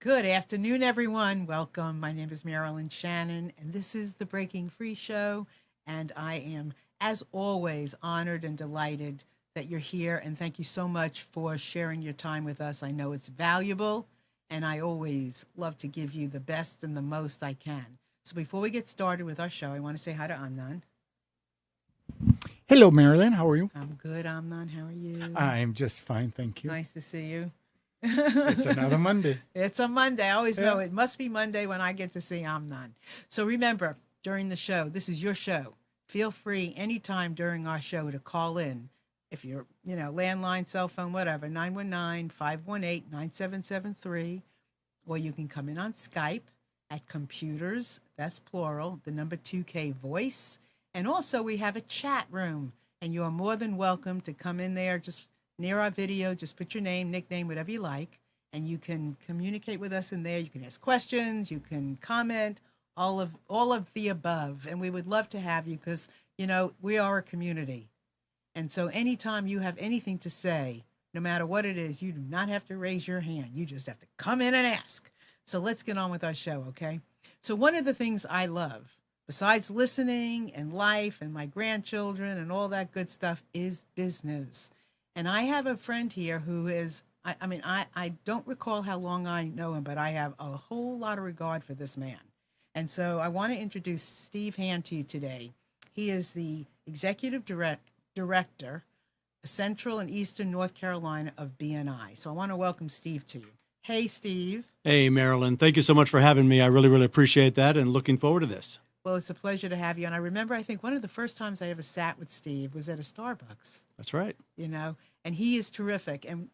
Good afternoon, everyone. Welcome. My name is Marilyn Shannon, and this is the Breaking Free Show. And I am, as always, honored and delighted that you're here. And thank you so much for sharing your time with us. I know it's valuable, and I always love to give you the best and the most I can. So before we get started with our show, I want to say hi to Amnon. Hello, Marilyn. How are you? I'm good, Amnon. How are you? I'm just fine, thank you. Nice to see you. It's another Monday. It's a Monday. I always know it must be Monday when I get to see Amnon. So remember, during the show, this is your show. Feel free anytime during our show to call in. If you're, landline, cell phone, whatever, 919-518-9773. Or you can come in on Skype at computers, that's plural, the number 2K voice. And also we have a chat room. And you are more than welcome to come in there just near our video. Just put your name, nickname, whatever you like, and you can communicate with us in there. You can ask questions, you can comment, all of the above. And we would love to have you because, we are a community. And so anytime you have anything to say, no matter what it is, you do not have to raise your hand. You just have to come in and ask. So let's get on with our show, okay? So one of the things I love, besides listening and life and my grandchildren and all that good stuff, is business. And I have a friend here who is, I don't recall how long I know him, but I have a whole lot of regard for this man. And so I want to introduce Steve Hand to you today. He is the Executive Director, Central and Eastern North Carolina of BNI. So I want to welcome Steve to you. Hey, Steve. Hey, Marilyn. Thank you so much for having me. I really, really appreciate that and looking forward to this. Well, it's a pleasure to have you. And I remember, I think one of the first times I ever sat with Steve was at a Starbucks. That's right. And he is terrific. And,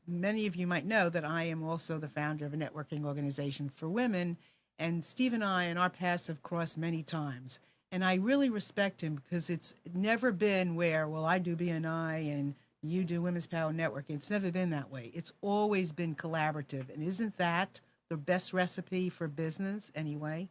many of you might know that I am also the founder of a networking organization for women. And Steve and our paths have crossed many times. And I really respect him because it's never been where, well, I do BNI and you do Women's Power Networking. It's never been that way. It's always been collaborative. And isn't that the best recipe for business anyway?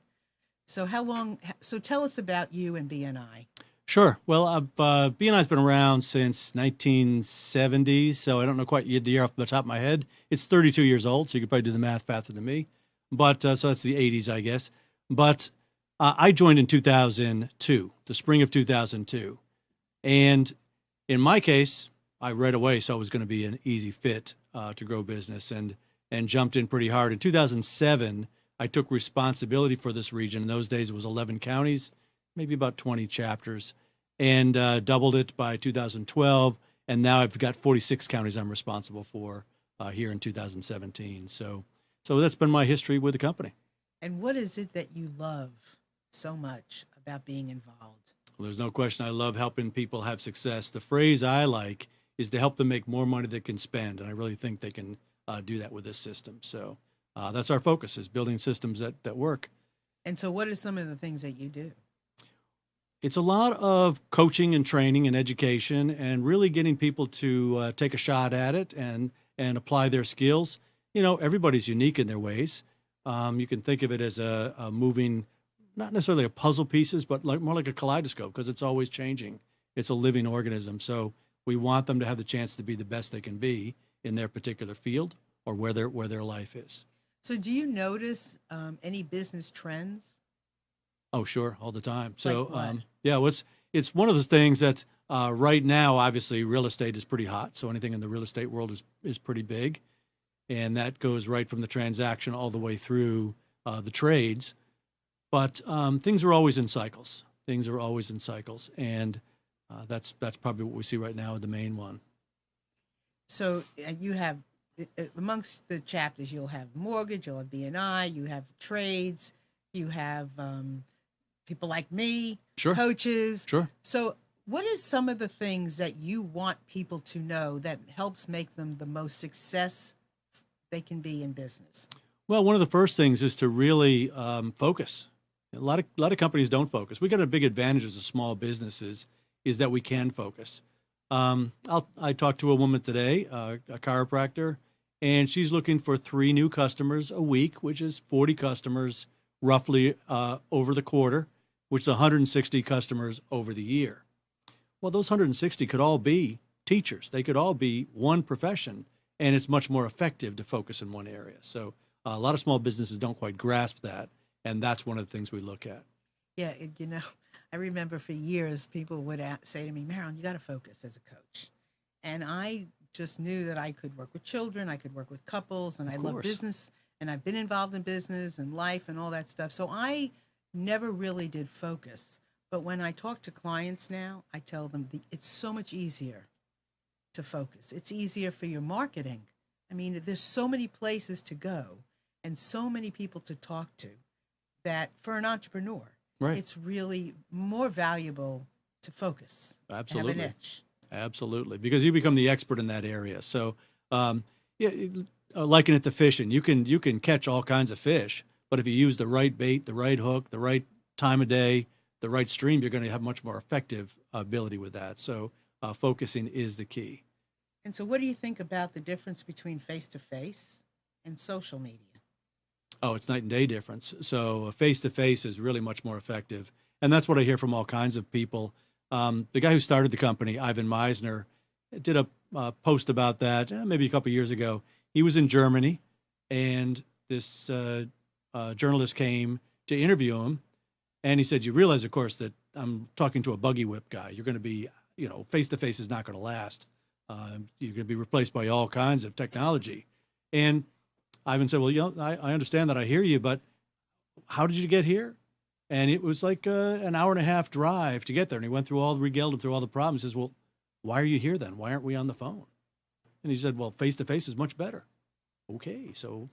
So tell us about you and BNI. Sure. Well, BNI's been around since 1970s, so I don't know quite the year off the top of my head. It's 32 years old, so you could probably do the math faster than me. But so that's the 80s, I guess. But I joined in 2002, the spring of 2002. And in my case, I right away saw it was going to be an easy fit to grow business and jumped in pretty hard. In 2007, I took responsibility for this region. In those days, it was 11 counties, maybe about 20 chapters, and doubled it by 2012. And now I've got 46 counties I'm responsible for here in 2017. So that's been my history with the company. And what is it that you love so much about being involved? Well, there's no question I love helping people have success. The phrase I like is to help them make more money they can spend. And I really think they can do that with this system. So that's our focus, is building systems that work. And so what are some of the things that you do? It's a lot of coaching and training and education and really getting people to take a shot at it and apply their skills. Everybody's unique in their ways. You can think of it as a moving, not necessarily a puzzle pieces, but more like a kaleidoscope, because it's always changing. It's a living organism. So we want them to have the chance to be the best they can be in their particular field or where their life is. So do you notice any business trends? Oh, sure, all the time. So, like it's one of those things that right now, obviously, real estate is pretty hot. So anything in the real estate world is pretty big, and that goes right from the transaction all the way through the trades. But things are always in cycles. And that's probably what we see right now, the main one. So you have, amongst the chapters, you'll have mortgage, you'll have BNI, you have trades, you have people like me, sure, coaches. Sure. So what is some of the things that you want people to know that helps make them the most success they can be in business? Well, one of the first things is to really focus. A lot of companies don't focus. We got a big advantage as a small businesses is that we can focus. I talked to a woman today, a chiropractor, and she's looking for 3 new customers a week, which is 40 customers roughly over the quarter, which is 160 customers over the year. Well, those 160 could all be teachers. They could all be one profession, and it's much more effective to focus in one area. So a lot of small businesses don't quite grasp that, and that's one of the things we look at. Yeah, I remember for years people would say to me, Marilyn, you got to focus as a coach. And I just knew that I could work with children, I could work with couples, and I love business, and I've been involved in business and life and all that stuff. So I never really did focus. But when I talk to clients now, I tell them it's so much easier to focus. It's easier for your marketing. I mean, there's so many places to go and so many people to talk to that for an entrepreneur, it's really more valuable to focus. Absolutely. Have an niche. Absolutely, because you become the expert in that area. So, liken it to fishing. You can catch all kinds of fish, but if you use the right bait, the right hook, the right time of day, the right stream, you're going to have much more effective ability with that. So, focusing is the key. And so, what do you think about the difference between face-to-face and social media? Oh, it's night and day difference. So, face-to-face is really much more effective, and that's what I hear from all kinds of people. The guy who started the company, Ivan Meisner, did a post about that maybe a couple of years ago. He was in Germany, and this journalist came to interview him, and he said, you realize, of course, that I'm talking to a buggy whip guy. You're going to be, face-to-face is not going to last. You're going to be replaced by all kinds of technology. And Ivan said, well, I understand that. I hear you, but how did you get here? And it was like an hour and a half drive to get there. And he went through regaled him through all the problems. He says, well, why are you here then? Why aren't we on the phone? And he said, well, face-to-face is much better. Okay, so,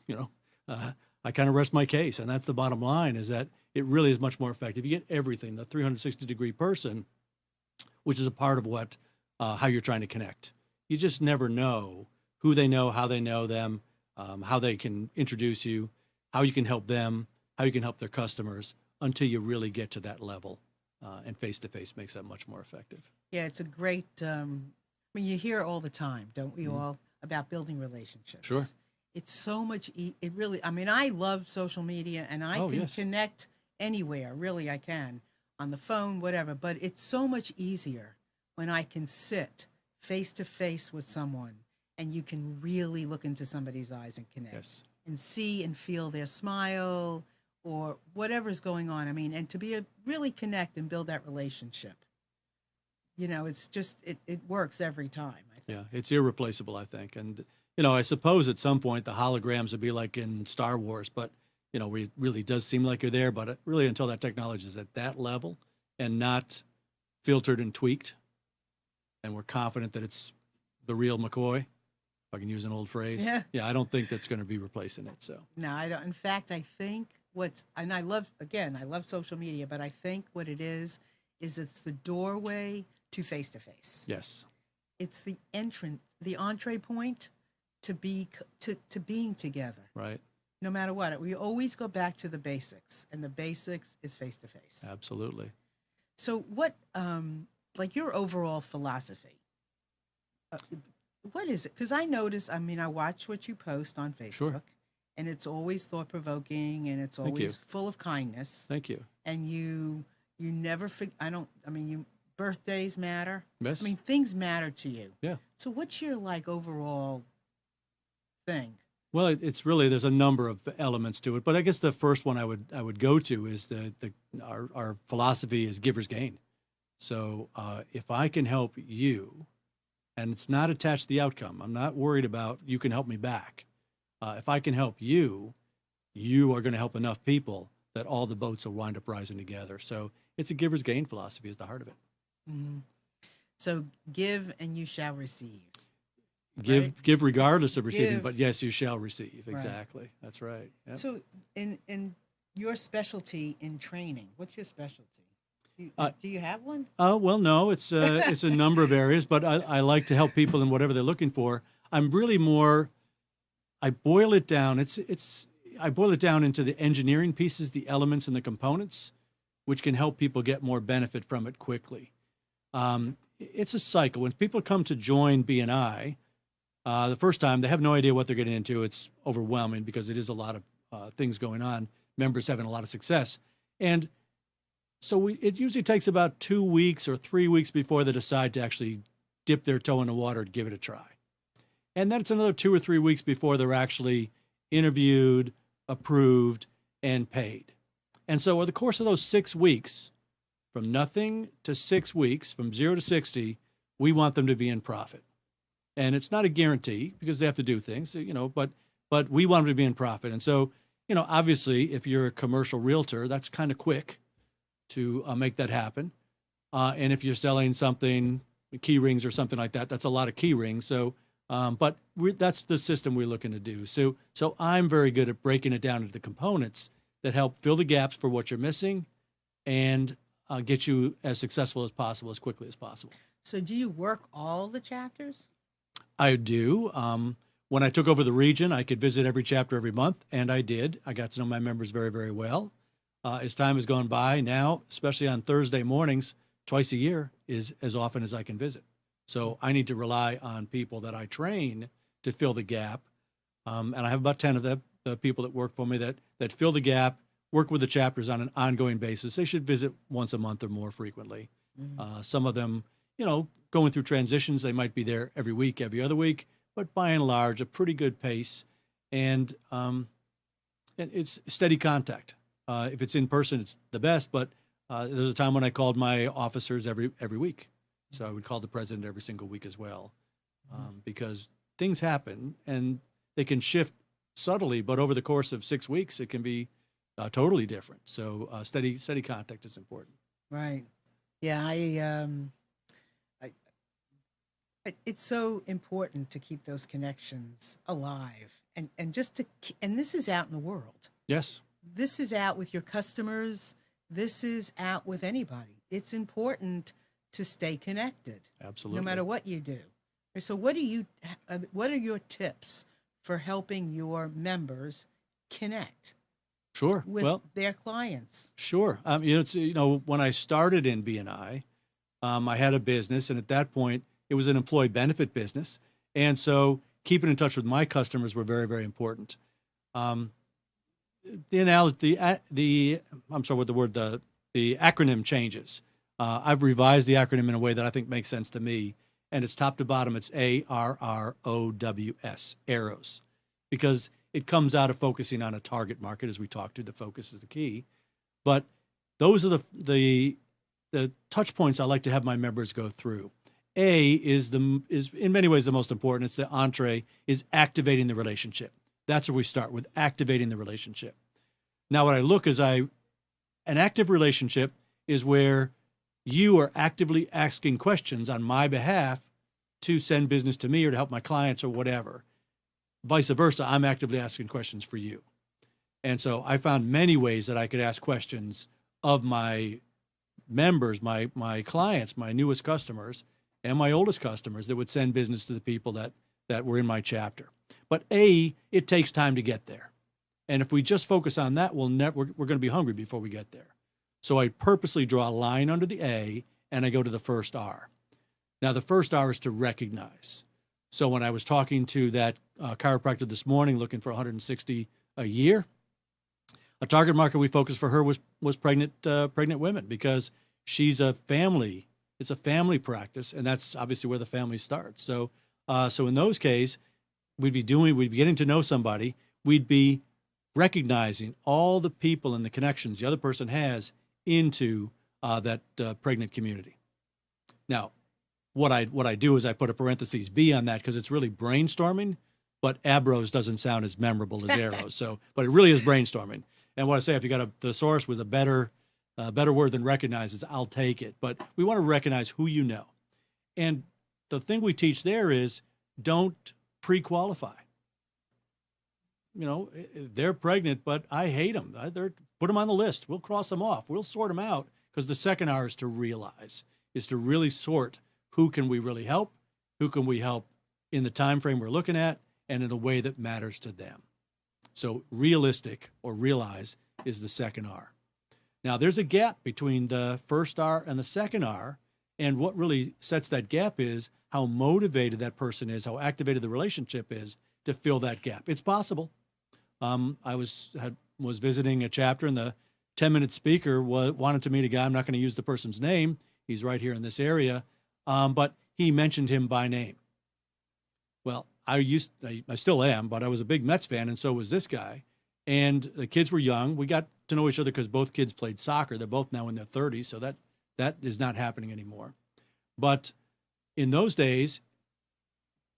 I kind of rest my case. And that's the bottom line, is that it really is much more effective. You get everything, the 360-degree person, which is a part of how you're trying to connect. You just never know who they know, how they know them, how they can introduce you, how you can help them, how you can help their customers, until you really get to that level. And face-to-face makes that much more effective. Yeah, it's a great, you hear all the time, don't we all, about building relationships. Sure. It's so much, it really, I love social media, and I can connect anywhere, really I can, on the phone, whatever, but it's so much easier when I can sit face-to-face with someone, and you can really look into somebody's eyes and connect, and see and feel their smile, or whatever's going on. And to really connect and build that relationship. It's just, it works every time, I think. Yeah, it's irreplaceable, I think. And, I suppose at some point the holograms would be like in Star Wars, but, it really does seem like you're there. But really, until that technology is at that level and not filtered and tweaked, and we're confident that it's the real McCoy, if I can use an old phrase. Yeah, I don't think that's going to be replacing it. So no, I don't. In fact, I think I love social media, but I think what it is it's the doorway to face-to-face. Yes. It's the entree point to being together. Right. No matter what, we always go back to the basics, and the basics is face-to-face. Absolutely. So what, like your overall philosophy, what is it? Because I notice, I watch what you post on Facebook. Sure. And it's always thought-provoking, and it's always full of kindness. Thank you. And you never birthdays matter. Yes. Things matter to you. Yeah. So what's your overall thing? Well, it's really, there's a number of elements to it, but I guess the first one I would go to is our philosophy is giver's gain. So if I can help you, and it's not attached to the outcome, I'm not worried about you can help me back. If I can help you, you are going to help enough people that all the boats will wind up rising together. So it's a giver's gain philosophy is the heart of it. Mm-hmm. So give and you shall receive. Give regardless of receiving, but yes, you shall receive. Exactly. Right. That's right. Yep. So in your specialty in training, what's your specialty? Do you have one? Well, no, it's a number of areas, but I like to help people in whatever they're looking for. I'm really more, I boil it down. I boil it down into the engineering pieces, the elements and the components, which can help people get more benefit from it quickly. It's a cycle. When people come to join BNI, the first time, they have no idea what they're getting into. It's overwhelming because it is a lot of things going on, members having a lot of success. And so it usually takes about 2 weeks or 3 weeks before they decide to actually dip their toe in the water and give it a try. And then it's another 2 or 3 weeks before they're actually interviewed, approved, and paid. And so over the course of those 6 weeks, from nothing to 6 weeks, from 0 to 60, we want them to be in profit. And it's not a guarantee because they have to do things, but we want them to be in profit. And so, obviously, if you're a commercial realtor, that's kind of quick to make that happen. And if you're selling something, key rings or something like that, that's a lot of key rings. So, but that's the system we're looking to do. So I'm very good at breaking it down into the components that help fill the gaps for what you're missing and get you as successful as possible, as quickly as possible. So do you work all the chapters? I do. When I took over the region, I could visit every chapter every month, and I did. I got to know my members very, very well. As time has gone by now, especially on Thursday mornings, twice a year is as often as I can visit. So I need to rely on people that I train to fill the gap. And I have about 10 of the people that work for me that fill the gap, work with the chapters on an ongoing basis. They should visit once a month or more frequently. Some of them, going through transitions, they might be there every week, every other week, but by and large, a pretty good pace. And it's steady contact. If it's in person, it's the best, but there's a time when I called my officers every week. So I would call the president every single week as well, because things happen and they can shift subtly, but over the course of 6 weeks, it can be totally different. So steady contact is important. Right. Yeah, it's so important to keep those connections alive, and this is out in the world. Yes. This is out with your customers. This is out with anybody. It's important to stay connected. Absolutely. No matter what you do. So what are your tips for helping your members connect Sure. with their clients? Sure. When I started in BNI, I had a business, and at that point, it was an employee benefit business. And so keeping in touch with my customers were very, very important. The acronym changes. I've revised the acronym in a way that I think makes sense to me, and it's top to bottom. It's ARROWS, arrows, because it comes out of focusing on a target market, as we talked to. The focus is the key, but those are the touch points I like to have my members go through. A is in many ways the most important. It's the entree, is activating the relationship. That's where we start, with activating the relationship. Now, what I look is an active relationship is where you are actively asking questions on my behalf to send business to me or to help my clients or whatever. Vice versa, I'm actively asking questions for you. And so I found many ways that I could ask questions of my members, my clients, my newest customers, and my oldest customers that would send business to the people that were in my chapter. But it takes time to get there. And if we just focus on that, we're going to be hungry before we get there. So I purposely draw a line under the A, and I go to the first R. Now, the first R is to recognize. So when I was talking to that chiropractor this morning looking for 160 a year, a target market we focused for her was pregnant women, because she's it's a family practice, and that's obviously where the family starts. So in those cases, we'd be getting to know somebody. We'd be recognizing all the people and the connections the other person has into that pregnant community. Now, what I do is I put a parentheses B on that, because it's really brainstorming, but abros doesn't sound as memorable as arrows. But it really is brainstorming. And what I say, if you got a thesaurus with a better word than recognizes, I'll take it. But we want to recognize who you know. And the thing we teach there is, don't pre-qualify. They're pregnant, but I hate them. Put them on the list. We'll cross them off. We'll sort them out, because the second R is to realize, is to really sort who can we really help, who can we help in the time frame we're looking at, and in a way that matters to them. So realistic, or realize, is the second R. Now, there's a gap between the first R and the second R, and what really sets that gap is how motivated that person is, how activated the relationship is to fill that gap. It's possible. I was visiting a chapter, and the 10-minute speaker wanted to meet a guy. I'm not going to use the person's name. He's right here in this area, but he mentioned him by name. Well, I still am, but I was a big Mets fan, and so was this guy. And the kids were young. We got to know each other because both kids played soccer. They're both now in their 30s, so that is not happening anymore. But in those days,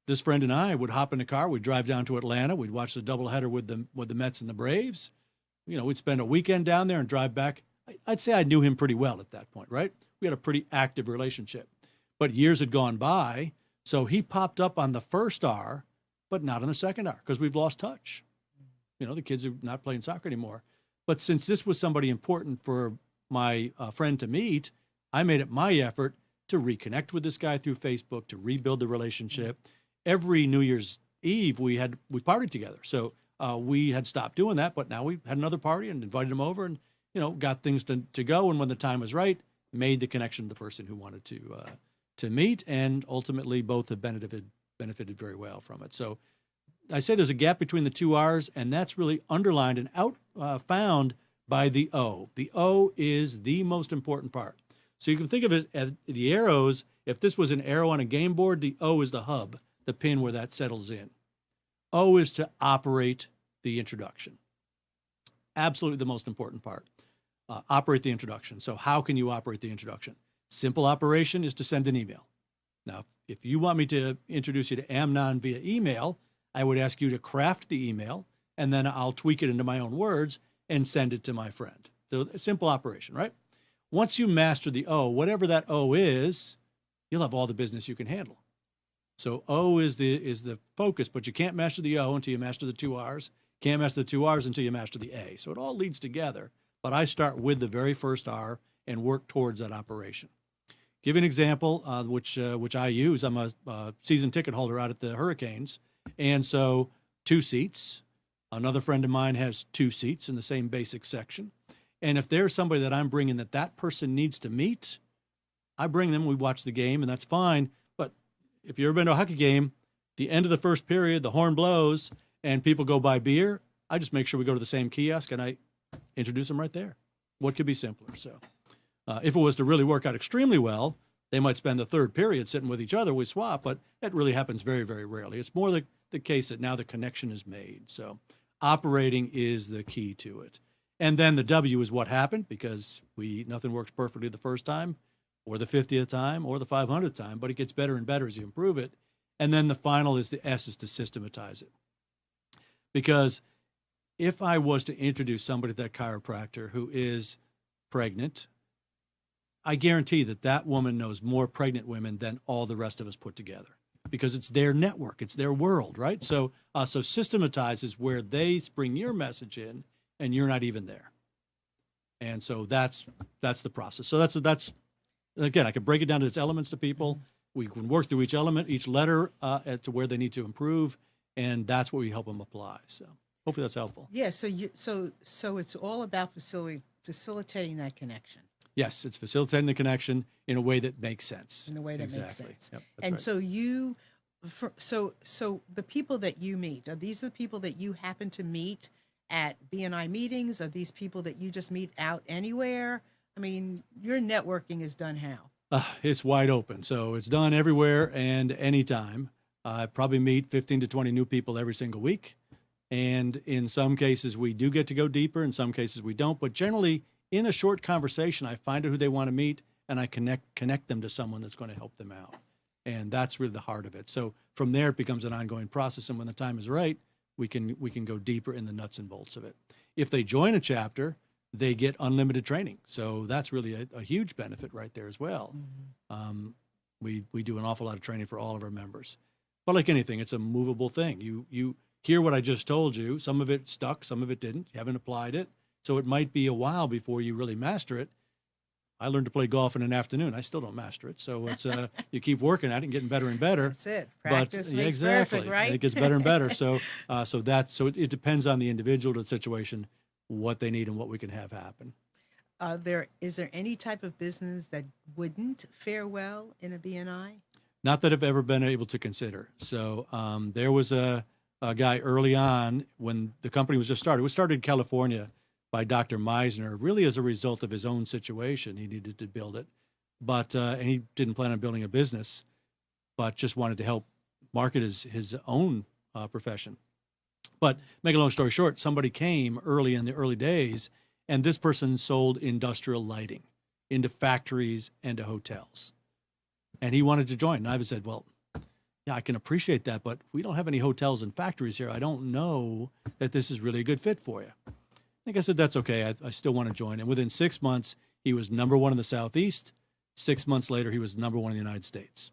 this friend and I would hop in the car. We'd drive down to Atlanta. We'd watch the doubleheader with the Mets and the Braves. We'd spend a weekend down there and drive back. I'd say I knew him pretty well at that point, right? We had a pretty active relationship. But years had gone by, so he popped up on the first hour, but not on the second hour because we've lost touch. The kids are not playing soccer anymore. But since this was somebody important for my friend to meet, I made it my effort to reconnect with this guy through Facebook, to rebuild the relationship. Every New Year's Eve, we partied together. So we had stopped doing that, but now we had another party and invited him over and, got things to go. And when the time was right, made the connection to the person who wanted to meet. And ultimately, both have benefited very well from it. So I say there's a gap between the two R's, and that's really underlined and found by the O. The O is the most important part. So you can think of it as the arrows. If this was an arrow on a game board, the O is the hub, the pin where that settles in. O is to operate the introduction. Absolutely the most important part. Operate the introduction. So how can you operate the introduction? Simple operation is to send an email. Now, if you want me to introduce you to Amnon via email, I would ask you to craft the email, and then I'll tweak it into my own words and send it to my friend. So a simple operation, right? Once you master the O, whatever that O is, you'll have all the business you can handle. So O is the focus, but you can't master the O until you master the two R's. Can't master the two R's until you master the A. So it all leads together, but I start with the very first R and work towards that operation. Give you an example, which I use. I'm a season ticket holder out at the Hurricanes. And so 2 seats. Another friend of mine has 2 seats in the same basic section. And if there's somebody that I'm bringing that person needs to meet, I bring them, we watch the game, and that's fine. But if you've ever been to a hockey game, the end of the first period, the horn blows, and people go buy beer, I just make sure we go to the same kiosk, and I introduce them right there. What could be simpler? So if it was to really work out extremely well, they might spend the third period sitting with each other. We swap, but that really happens very, very rarely. It's more the case that now the connection is made. So operating is the key to it. And then the W is what happened, because nothing works perfectly the first time or the 50th time or the 500th time, but it gets better and better as you improve it. And then the final is the S, is to systematize it. Because if I was to introduce somebody to that chiropractor who is pregnant, I guarantee that woman knows more pregnant women than all the rest of us put together, because it's their network, it's their world, right? So systematize is where they bring your message in, and you're not even there. And so that's the process. So that's again, I can break it down to its elements to people. We can work through each element, each letter to where they need to improve, and that's what we help them apply. So hopefully that's helpful. Yeah. So it's all about facilitating that connection. Yes, it's facilitating the connection in a way that makes sense. In a way that exactly. makes sense. Yep, and right. So the people that you meet, are these the people that you happen to meet at BNI meetings? Are these people that you just meet out anywhere? I mean, your networking is done how? It's wide open. So it's done everywhere and anytime. I probably meet 15 to 20 new people every single week. And in some cases, we do get to go deeper. In some cases, we don't. But generally, in a short conversation, I find out who they want to meet, and I connect them to someone that's going to help them out. And that's really the heart of it. So from there, it becomes an ongoing process. And when the time is right, we can go deeper in the nuts and bolts of it. If they join a chapter, they get unlimited training. So that's really a huge benefit right there as well. Mm-hmm. We do an awful lot of training for all of our members. But like anything, it's a movable thing. You hear what I just told you. Some of it stuck, some of it didn't. You haven't applied it. So it might be a while before you really master it. I learned to play golf in an afternoon. I still don't master it. So it's you keep working at it and getting better and better. That's it. Practice makes exactly. perfect, right? And it gets better and better. So it depends on the individual, the situation, what they need and what we can have happen. Is there any type of business that wouldn't fare well in a BNI? Not that I've ever been able to consider. So there was a guy early on when the company was just started. It was started in California by Dr. Meisner, really as a result of his own situation. He needed to build it, and he didn't plan on building a business, but just wanted to help market his own profession. But make a long story short, somebody came early in the early days, and this person sold industrial lighting into factories and to hotels. And he wanted to join. And I said, well, yeah, I can appreciate that, but we don't have any hotels and factories here. I don't know that this is really a good fit for you. I think I said, that's okay. I still want to join. And within 6 months, he was #1 in the Southeast. 6 months later, he was #1 in the United States.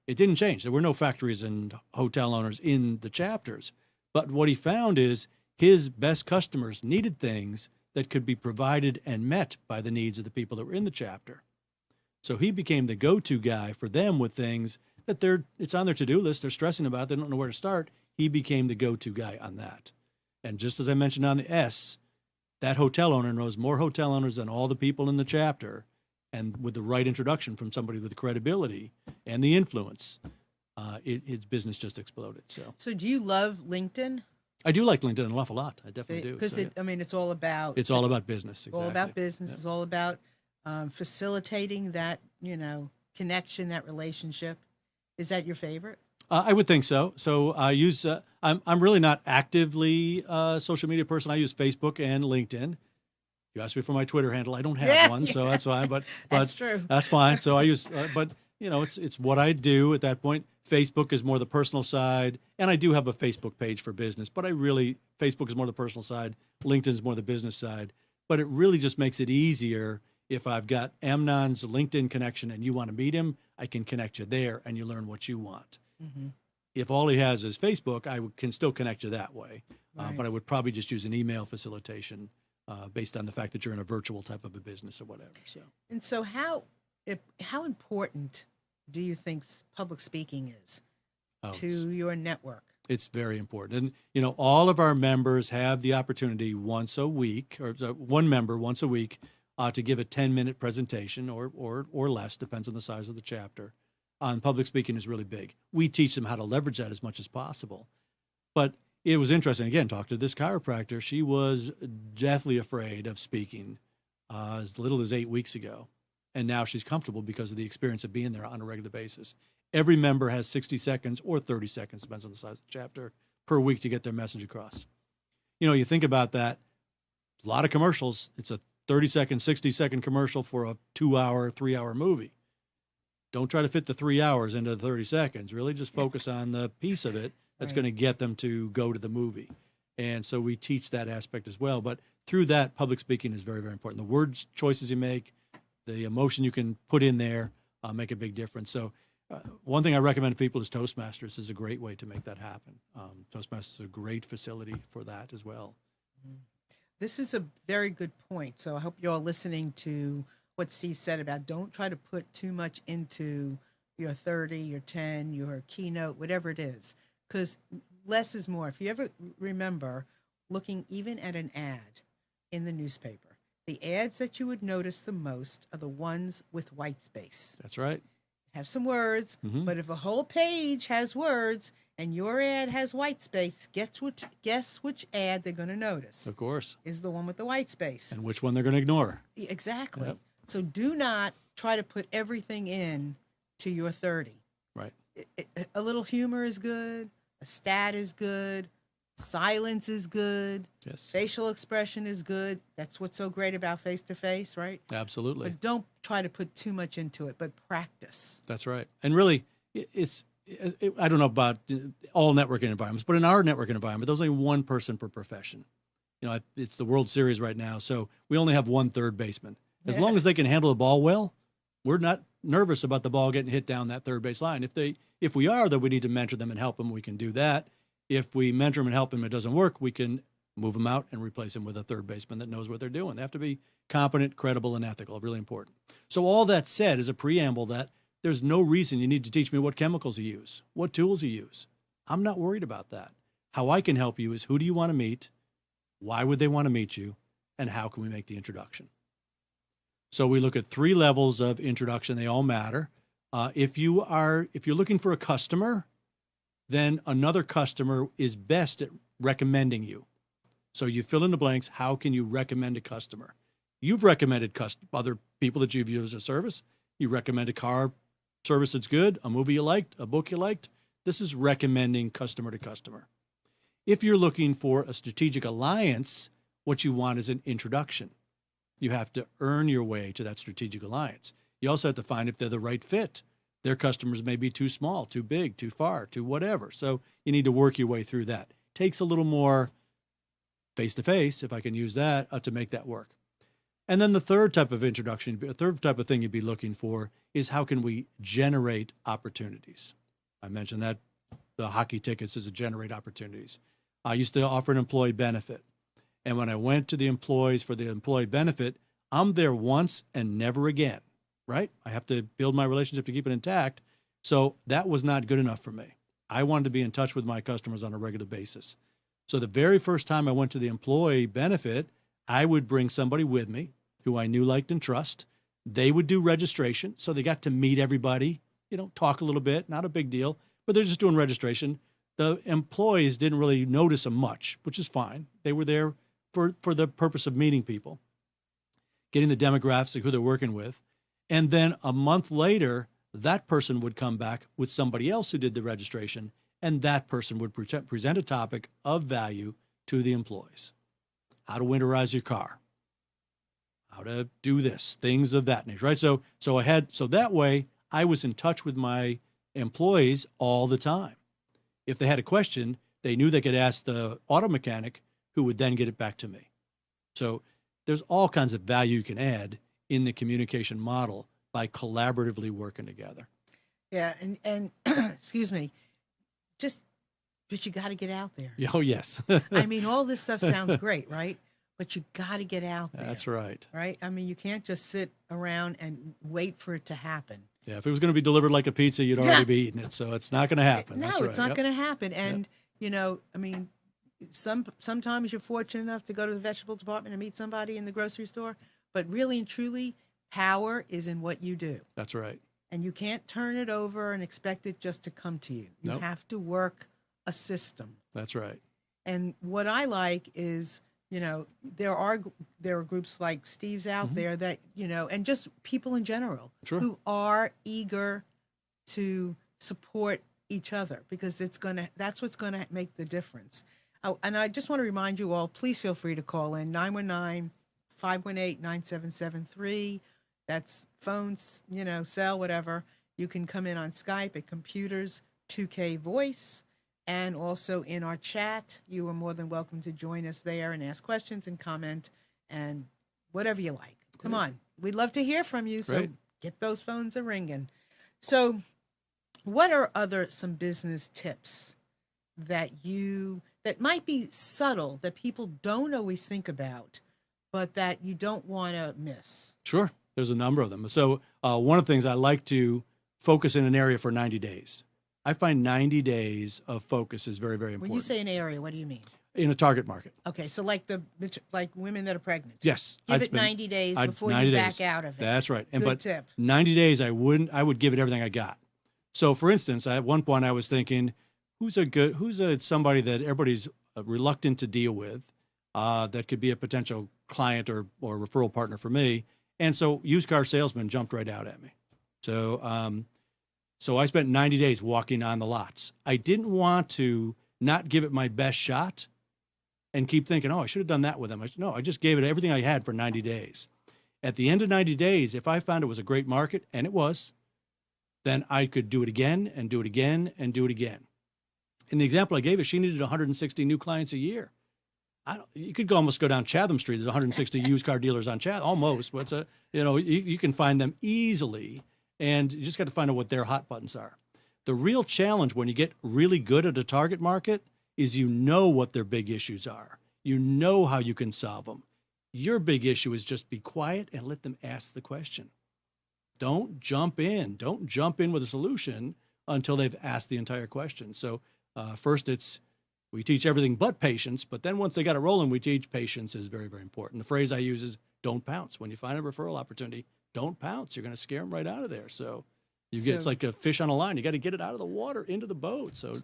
It didn't change. There were no factories and hotel owners in the chapters. But what he found is his best customers needed things that could be provided and met by the needs of the people that were in the chapter. So he became the go-to guy for them with things that it's on their to-do list. They're stressing about it. They don't know where to start. He became the go-to guy on that. And just as I mentioned on the S, that hotel owner knows more hotel owners than all the people in the chapter. And with the right introduction from somebody with the credibility and the influence, his business just exploded. So do you love LinkedIn? I do like LinkedIn an awful lot. I definitely do. Because it's all about... It's all about business, exactly. All about business. It's all about facilitating that, connection, that relationship. Is that your favorite? I would think so. So I use, I'm really not actively a social media person. I use Facebook and LinkedIn. You asked me for my Twitter handle. I don't have one, so that's fine. But that's true. That's fine. So I use, but it's what I do at that point. Facebook is more the personal side, and I do have a Facebook page for business. But Facebook is more the personal side. LinkedIn is more the business side. But it really just makes it easier if I've got Amnon's LinkedIn connection and you want to meet him, I can connect you there, and you learn what you want. Mm-hmm. If all he has is Facebook, I can still connect you that way. Right. But I would probably just use an email facilitation based on the fact that you're in a virtual type of a business or whatever. So how important do you think public speaking is to your network? It's very important. And, all of our members have the opportunity once a week, or one member once a week, to give a 10-minute presentation or less, depends on the size of the chapter. On public speaking is really big. We teach them how to leverage that as much as possible. But it was interesting, again, talk to this chiropractor. She was deathly afraid of speaking as little as 8 weeks ago. And now she's comfortable because of the experience of being there on a regular basis. Every member has 60 seconds or 30 seconds, depends on the size of the chapter, per week to get their message across. You think about that, a lot of commercials. It's a 30-second, 60-second commercial for a 2-hour, 3-hour movie. Don't try to fit the 3 hours into the 30 seconds. Really just focus on the piece of it that's going to get them to go to the movie. And so we teach that aspect as well. But through that, public speaking is very, very important. The words choices you make, the emotion you can put in there make a big difference. So one thing I recommend to people is Toastmasters is a great way to make that happen. Toastmasters is a great facility for that as well. This is a very good point. So I hope you're all listening to what Steve said about don't try to put too much into your 30, your 10, your keynote, whatever it is, because less is more. If you ever remember looking even at an ad in the newspaper, the ads that you would notice the most are the ones with white space. That's right. Have some words, but if a whole page has words and your ad has white space, guess which ad they're going to notice? Of course. Is the one with the white space. And which one they're going to ignore. Exactly. Yep. So do not try to put everything in to your 30. Right. A little humor is good. A stat is good. Silence is good. Yes. Facial expression is good. That's what's so great about face-to-face, right? Absolutely. But don't try to put too much into it, but practice. That's right. And really, I don't know about all networking environments, but in our networking environment, there's only one person per profession. It's the World Series right now, so we only have one third baseman. As long as they can handle the ball well, we're not nervous about the ball getting hit down that third base line. If we are, then we need to mentor them and help them. We can do that. If we mentor them and help them, and it doesn't work, we can move them out and replace them with a third baseman that knows what they're doing. They have to be competent, credible, and ethical. Really important. So all that said is a preamble that there's no reason you need to teach me what chemicals you use, what tools you use. I'm not worried about that. How I can help you is who do you want to meet, why would they want to meet you, and how can we make the introduction? So we look at 3 levels of introduction. They all matter. If you're looking for a customer, then another customer is best at recommending you. So you fill in the blanks. How can you recommend a customer? You've recommended other people that you've used as a service. You recommend a car service that's good, a movie you liked, a book you liked. This is recommending customer to customer. If you're looking for a strategic alliance, what you want is an introduction. You have to earn your way to that strategic alliance. You also have to find if they're the right fit. Their customers may be too small, too big, too far, too whatever. So you need to work your way through that. Takes a little more face-to-face, if I can use that, to make that work. And then the third type of introduction, the third type of thing you'd be looking for is how can we generate opportunities? I mentioned that the hockey tickets is to generate opportunities. I used to offer an employee benefit. And when I went to the employees for the employee benefit, I'm there once and never again, right? I have to build my relationship to keep it intact. So that was not good enough for me. I wanted to be in touch with my customers on a regular basis. So the very first time I went to the employee benefit, I would bring somebody with me who I knew, liked, and trust. They would do registration. So they got to meet everybody, talk a little bit, not a big deal, but they're just doing registration. The employees didn't really notice them much, which is fine. They were there for the purpose of meeting people, getting the demographics of who they're working with. And then a month later, that person would come back with somebody else who did the registration, and that person would present a topic of value to the employees. How to winterize your car, how to do this, things of that nature, right? So that way I was in touch with my employees all the time. If they had a question, they knew they could ask the auto mechanic who would then get it back to me. So there's all kinds of value you can add in the communication model by collaboratively working together. Yeah, and excuse me, but you got to get out there. Oh, yes. I mean, all this stuff sounds great, right? But you got to get out there. That's right. Right? I mean, you can't just sit around and wait for it to happen. Yeah, if it was going to be delivered like a pizza, you'd already be eating it. So it's not going to happen. No, That's right. It's not going to happen. And, I mean, sometimes you're fortunate enough to go to the vegetable department and meet somebody in the grocery store. But really and truly, power is in what you do. That's right. And you can't turn it over and expect it just to come to you. You have to work a system. That's right. And what I like is, there are groups like Steve's out there that, and just people in general who are eager to support each other, because that's what's going to make the difference. And I just want to remind you all, please feel free to call in 919-518-9773. That's phones, cell, whatever. You can come in on Skype at Computers 2K Voice. And also in our chat, you are more than welcome to join us there and ask questions and comment and whatever you like. Great. Come on. We'd love to hear from you. So get those phones a-ringing. So what are some business tips that might be subtle, that people don't always think about, but that you don't want to miss? Sure. There's a number of them. So one of the things I like to focus in an area for 90 days. I find 90 days of focus is very, very important. When you say an area, what do you mean? In a target market. Okay, so like women that are pregnant. Yes. Give it 90 days before you back out of it. That's right. Good tip. 90 days, I would give it everything I got. So for instance, at one point I was thinking, who's somebody that everybody's reluctant to deal with, that could be a potential client or referral partner for me. And so used car salesman jumped right out at me. So I spent 90 days walking on the lots. I didn't want to not give it my best shot and keep thinking, I should have done that with them. I just gave it everything I had for 90 days. At the end of 90 days, if I found it was a great market, and it was, then I could do it again and do it again and do it again. In the example I gave her, she needed 160 new clients a year. You could almost go down Chatham Street. There's 160 used car dealers on Chatham, almost. You can find them easily. And you just got to find out what their hot buttons are. The real challenge when you get really good at a target market is what their big issues are. You know how you can solve them. Your big issue is just be quiet and let them ask the question. Don't jump in. Don't jump in with a solution until they've asked the entire question. So first we teach everything but patience, but then once they got it rolling, we teach patience is very, very important. The phrase I use is don't pounce. When you find a referral opportunity, don't pounce. You're going to scare them right out of there. So it's like a fish on a line. You got to get it out of the water into the boat. So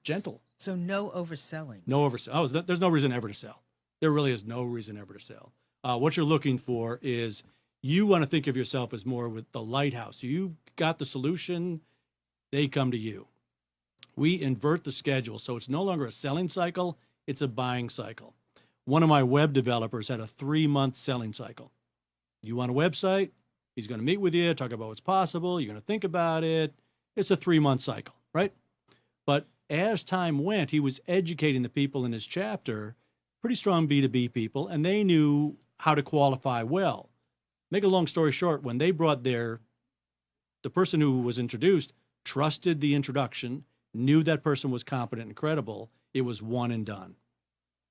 gentle. So no overselling. No overselling. There's no reason ever to sell. There really is no reason ever to sell. What you're looking for is you want to think of yourself as more with the lighthouse. You've got the solution. They come to you. We invert the schedule, so it's no longer a selling cycle, it's a buying cycle. One of my web developers had a 3-month selling cycle. You want a website? He's going to meet with you, talk about what's possible. You're going to think about it. It's a 3-month cycle, right? But as time went, he was educating the people in his chapter, pretty strong B2B people, and they knew how to qualify well. Make a long story short, when they brought the person who was introduced trusted the introduction, knew that person was competent and credible, it was one and done.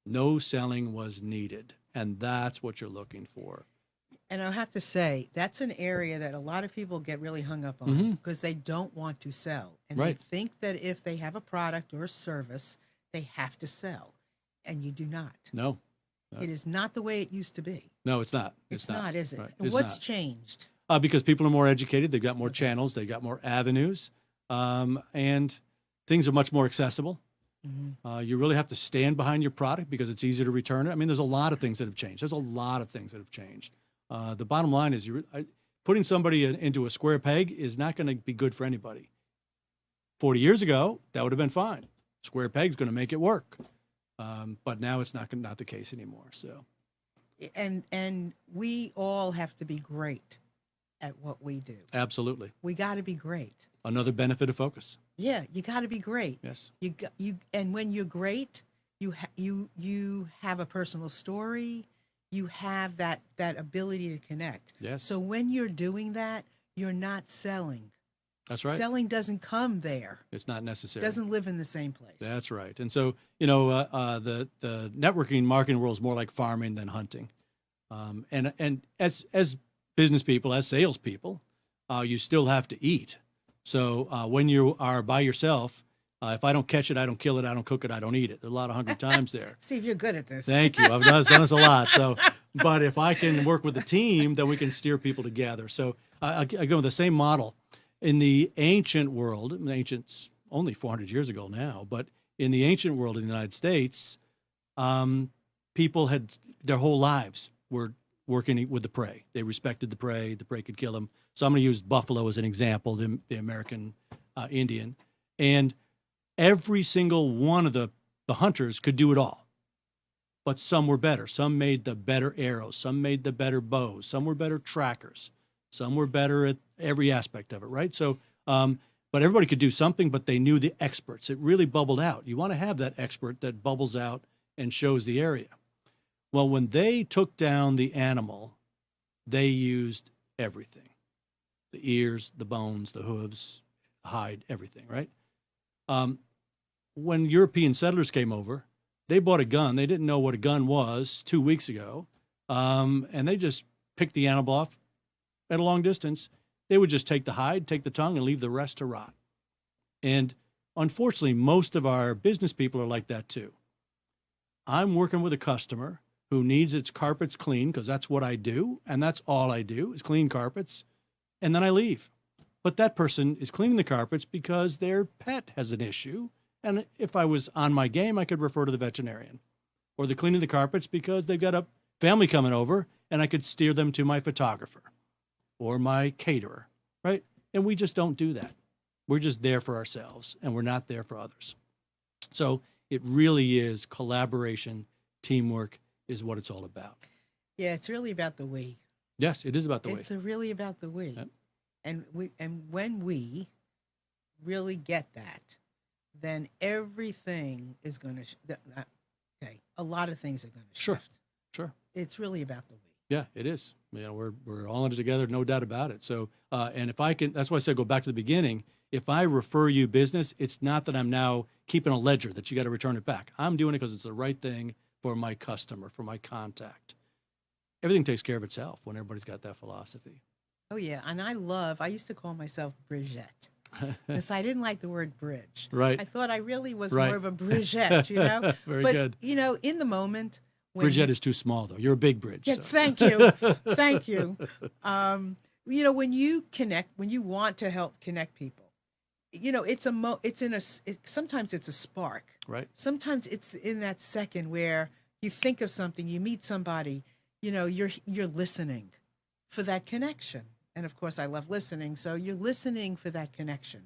No selling was needed, and that's what you're looking for. And I have to say, that's an area that a lot of people get really hung up on because they don't want to sell. And they think that if they have a product or a service, they have to sell. And you do not. No. It is not the way it used to be. No, it's not. It's not, is it? Right. And what's changed? Because people are more educated. They've got more channels. They've got more avenues. And things are much more accessible. You really have to stand behind your product because it's easier to return it. I mean, there's a lot of things that have changed. There's a lot of things that have changed. The bottom line is putting somebody into a square peg is not going to be good for anybody. 40 years ago, that would have been fine. Square peg's going to make it work. But now it's not the case anymore. So, and we all have to be great at what we do. Absolutely. We got to be great. Another benefit of focus. Yeah, you got to be great. Yes. And when you're great, you have a personal story. You have that ability to connect. Yes. So when you're doing that, you're not selling. That's right. Selling doesn't come there. It's not necessary. Doesn't live in the same place. That's right. And so, the networking marketing world is more like farming than hunting. And as business people, as salespeople, you still have to eat. So when you are by yourself, if I don't catch it, I don't kill it, I don't cook it, I don't eat it. There's a lot of hungry times there. Steve, you're good at this. Thank you. I've done this a lot. So, but if I can work with a team, then we can steer people together. So I go with the same model. In the ancient world, ancient's only 400 years ago now, but in the ancient world in the United States, people had their whole lives were working with the prey. They respected the prey could kill them. So I'm going to use buffalo as an example, the American Indian. And every single one of the hunters could do it all. But some were better. Some made the better arrows. Some made the better bows. Some were better trackers. Some were better at every aspect of it, right? So, but everybody could do something, but they knew the experts. It really bubbled out. You want to have that expert that bubbles out and shows the area. Well, when they took down the animal, they used everything. The ears, the bones, the hooves, the hide, everything, right? When European settlers came over, they bought a gun. They didn't know what a gun was 2 weeks ago, and they just picked the animal off at a long distance. They would just take the hide, take the tongue, and leave the rest to rot. And unfortunately, most of our business people are like that too. I'm working with a customer who needs its carpets clean because that's what I do, and that's all I do is clean carpets, and then I leave. But that person is cleaning the carpets because their pet has an issue, and if I was on my game, I could refer to the veterinarian. Or they're cleaning the carpets because they've got a family coming over, and I could steer them to my photographer or my caterer, right? And we just don't do that. We're just there for ourselves, and we're not there for others. So it really is collaboration, teamwork is what it's all about. Yeah, it's really about the we. Yes, it is about the we. It's really about the we. Yep. And when we really get that, then everything is going to, a lot of things are going to shift. Sure. It's really about the we. Yeah, it is. We're all in it together, no doubt about it. So, and if I can, that's why I said go back to the beginning. If I refer you business, it's not that I'm now keeping a ledger that you got to return it back. I'm doing it because it's the right thing for my customer, for my contact. Everything takes care of itself when everybody's got that philosophy. Oh, yeah. And I used to call myself Bridgette because I didn't like the word bridge. Right. I thought I really was more of a Bridgette, you know? Very but, good. You know, in the moment. Bridgette is too small, though. You're a big bridge. Yes, so. Thank you. Thank you. You know, when you want to help connect people, you know, sometimes it's a spark. Right. Sometimes it's in that second where you think of something, you meet somebody, you know, you're listening for that connection. And of course, I love listening. So you're listening for that connection.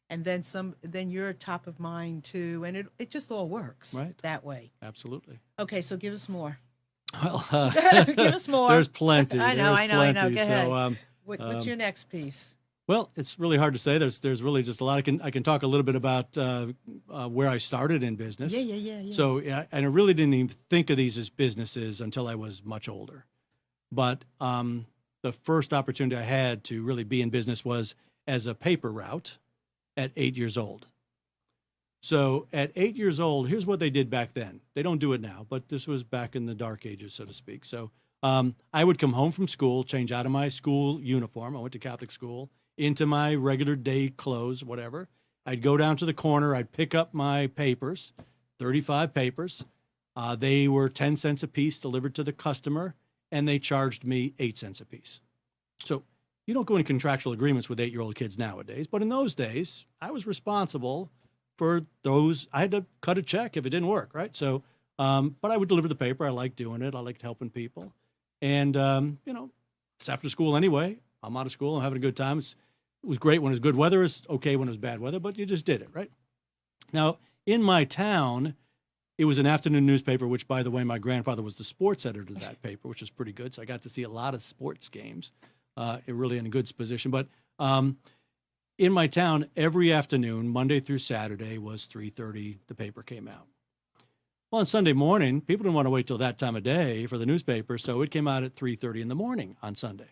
and then you're top of mind too, and it just all works Right. that way. Absolutely. Okay, so give us more. Well, Give us more. there's plenty. I know. There's Go ahead. plenty. So, What's your next piece? well, it's really hard to say. There's really just a lot. I can talk a little bit about where I started in business. Yeah. So, and I really didn't even think of these as businesses until I was much older. But the first opportunity I had to really be in business was as a paper route at 8 years old. So at 8 years old, here's what they did back then. They don't do it now, but this was back in the dark ages, so to speak. So I would come home from school, change out of my school uniform. I went to Catholic school, into my regular day clothes, whatever. I'd go down to the corner. I'd pick up my papers, 35 papers. They were 10 cents a piece delivered to the customer, and they charged me 8 cents a piece. So you don't go in contractual agreements with 8-year-old kids nowadays, but in those days, I was responsible for those. I had to cut a check if it didn't work, right? So, but I would deliver the paper. I liked doing it. I liked helping people. And, it's after school anyway. I'm out of school. I'm having a good time. It was great when it was good weather. It's okay when it was bad weather, but you just did it, right? Now, in my town, it was an afternoon newspaper, which, by the way, my grandfather was the sports editor of that paper, which was pretty good. So I got to see a lot of sports games. Really in a good position. But in my town, every afternoon, Monday through Saturday, was 3:30, the paper came out. Well, on Sunday morning, people didn't want to wait till that time of day for the newspaper, so it came out at 3:30 in the morning on Sunday.